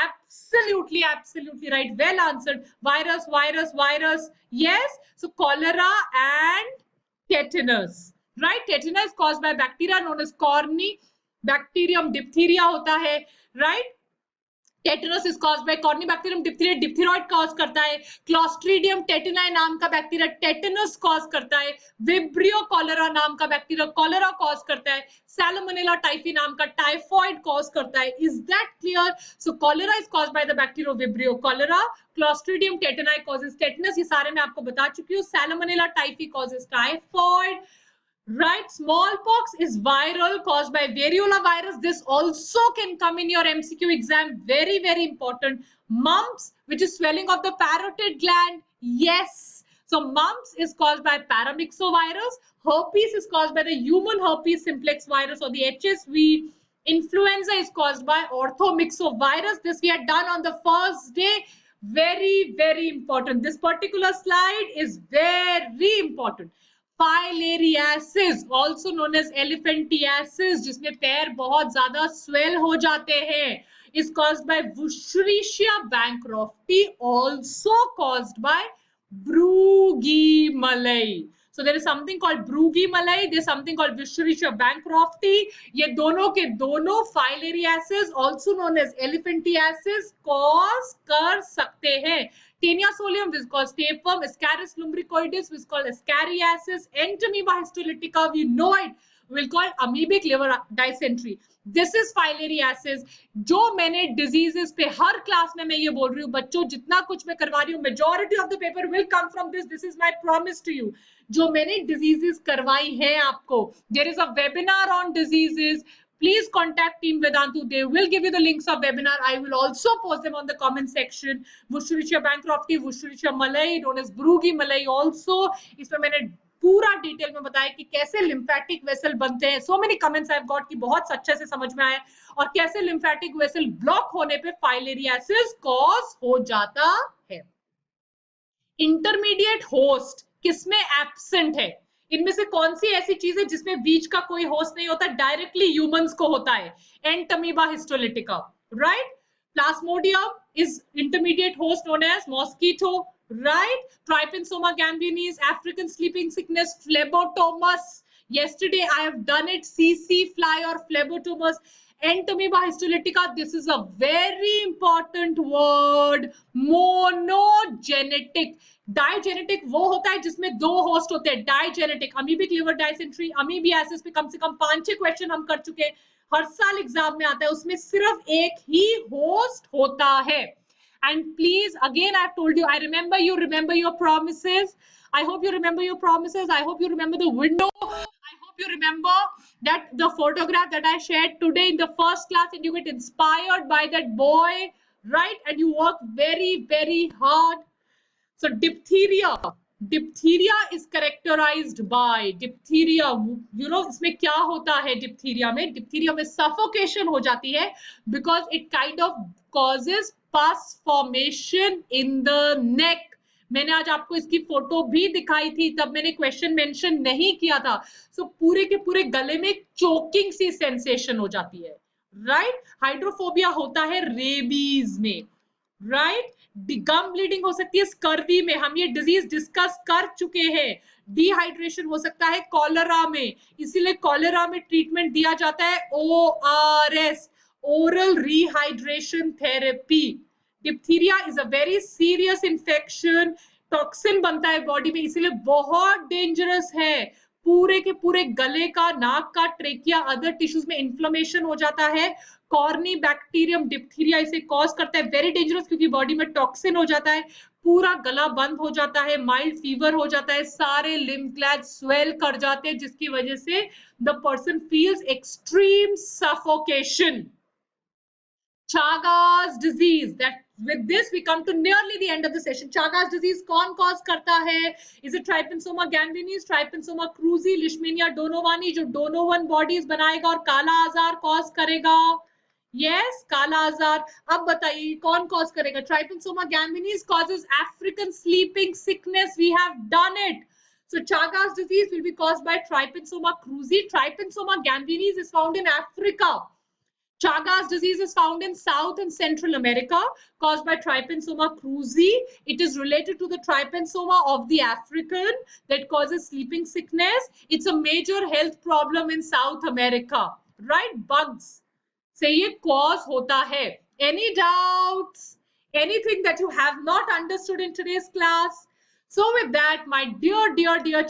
Absolutely, absolutely right. Well answered. Virus, virus, virus. Yes. So cholera and tetanus, right? Tetanus is caused by bacteria known as Corynebacterium diphtheria होता है, right? Tetanus is caused by Corynebacterium diphtheria, diphtheroid cause करता है. Clostridium टेटेनाई नाम का bacteria tetanus cause करता है. Vibrio cholera नाम का बैक्टीरिया कॉलेरा कॉज करता है. सैल्मोनेला टाइफी नाम का टाइफॉइड कॉज करता है. Is that clear? So cholera is caused by the bacteria Vibrio cholera, Clostridium tetani causes tetanus, ये सारे मैं आपको बता चुकी हूँ. Salmonella typhi causes typhoid, right? Smallpox is viral caused by variola virus. This also can come in your MCQ exam. Very, very important. Mumps, which is swelling of the parotid gland. Yes. So mumps is caused by paramyxovirus. Herpes is caused by the human herpes simplex virus or the HSV. Influenza is caused by orthomyxovirus. This we had done on the first day. Very, very important. This particular slide is very important. Filariasis, also known as elephantiasis, जिसमें पैर बहुत ज्यादा swell हो जाते हैं, is caused by Wuchereria bancrofti, also caused by Bruggemalei. So there is something called Bruggemalei, there is something called Wuchereria bancrofti. ये दोनों के दोनों filariasis, also known as elephantiasis, cause कर सकते हैं. Taenia solium, which is called tapeworm. Ascaris lumbricoides, which is called ascariasis. Entamoeba histolytica, we know it, we'll call amoebic liver dysentery. This is filariasis. जो मैंने diseases पे हर class में मैं ये बोल रही हूँ बच्चों, जितना कुछ मैं करवा रही हूँ, majority of the paper will come from this. This is my promise to you. जो मैंने diseases करवाई हैं आपको, there is a webinar on diseases. Please contact Team Vedantu. They will give you the links of webinar. I will also post them on the comment section. Wushuricia Bancrofty, Wushuricia Malay, known as Brugge Malay also. इसमें मैंने पूरा detail में बताया कि कैसे lymphatic vessel बनते हैं. So many comments I have got कि बहुत अच्छे से समझ में आया, और कैसे लिम्फेटिक वेसल ब्लॉक होने पे फाइलेरियासिस कॉज हो जाता है. इंटरमीडिएट होस्ट किसमें एब्सेंट है? इनमें से कौन सी ऐसी चीज है जिसमें बीच का कोई होस्ट नहीं होता, डायरेक्टली ह्यूमंस को होता है? Entamoeba histolytica, right? Plasmodium is intermediate host known as mosquito, right? Trypanosoma gambinis, African sleeping sickness, phlebotomus. Yesterday I have done it, CC fly or phlebotomus. Entamoeba histolytica, this is a very important word. Monogenetic. Digenetic वो होता है जिसमें दो host होते हैं. Digenetic, amoebic liver dysentery, amoebiasis पे कम से कम 5-6 question हम कर चुके हैं, हर साल एग्जाम में आता है. उसमें सिर्फ एक ही होस्ट होता है. And please, again, I've told you, I remember you remember your promises. I hope you remember your promises. I hope you remember the window. I hope you remember that the photograph that I shared today in the first class, and you get inspired by that boy, right? And you work very, very hard. So diphtheria is characterized by diphtheria. You know इसमें क्या होता है diphtheria में? Diphtheria में suffocation हो जाती है because it kind of causes pus formation in the neck. मैंने आज आपको इसकी फोटो भी दिखाई थी, तब मैंने क्वेश्चन मेंशन नहीं किया था. सो पूरे के पूरे गले में चोकिंग सी सेंसेशन हो जाती है, राइट? हाइड्रोफोबिया होता है रेबीज में, राइट? गम ब्लीडिंग हो सकती है स्कर्वी में, हम ये डिजीज डिस्कस कर चुके हैं. डिहाइड्रेशन हो सकता है कॉलरा में, इसीलिए कॉलरा में ट्रीटमेंट दिया जाता है ORS, oral rehydration therapy. Diphtheria is a very serious infection. Toxin बनता है बॉडी में, इसीलिए बहुत डेंजरस है. पूरे के पूरे गले का, नाक का, ट्रेकिया, अदर टिश्यूज में इन्फ्लेमेशन हो जाता है. कॉर्नी बैक्टीरियम डिप्थीरिया इसे कॉज करता है. वेरी डेंजरस, क्योंकि बॉडी में टॉक्सिन हो जाता है, पूरा गला बंद हो जाता है, माइल्ड फीवर हो जाता है, सारे लिम्फ ग्लैंड स्वेल कर जाते हैं, जिसकी वजह से the person feels extreme suffocation. Chagas disease. That with this we come to nearly the end of the session. Chagas disease कौन cause करता है? Is it Trypanosoma gambinis, Trypanosoma cruzi, Leishmania donovani, जो Donovan bodies बनाएगा और काला आजार cause करेगा? Yes, काला आजार. अब बताइए कौन cause करेगा? Trypanosoma gambinis causes African sleeping sickness. We have done it. So Chagas disease will be caused by Trypanosoma cruzi. Trypanosoma gambinis is found in Africa. Chagas disease is found in South and Central America, caused by Trypanosoma cruzi. It is related to the Trypanosoma of the African that causes sleeping sickness. It's a major health problem in South America, right? Bugs से ये cause होता है. Any doubts? Anything that you have not understood in today's class? So with that, my dear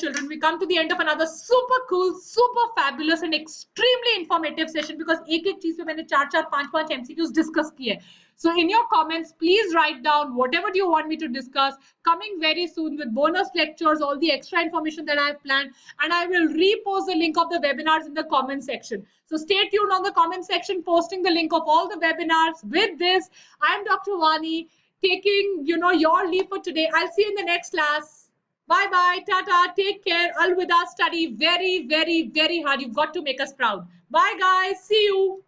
children, we come to the end of another super cool, super fabulous and extremely informative session, because एक एक चीज पे मैंने 4-4, 5-5 MCQs discuss किए. So in your comments, please write down whatever you want me to discuss. Coming very soon with bonus lectures, all the extra information that I have planned, and I will repost the link of the webinars in the comment section. So stay tuned on the comment section, posting the link of all the webinars. With this, I am Dr. Vani, taking your leave for today. I'll see you in the next class. Bye bye, tata, take care. Alvida, study very hard. You've got to make us proud. Bye guys, see you.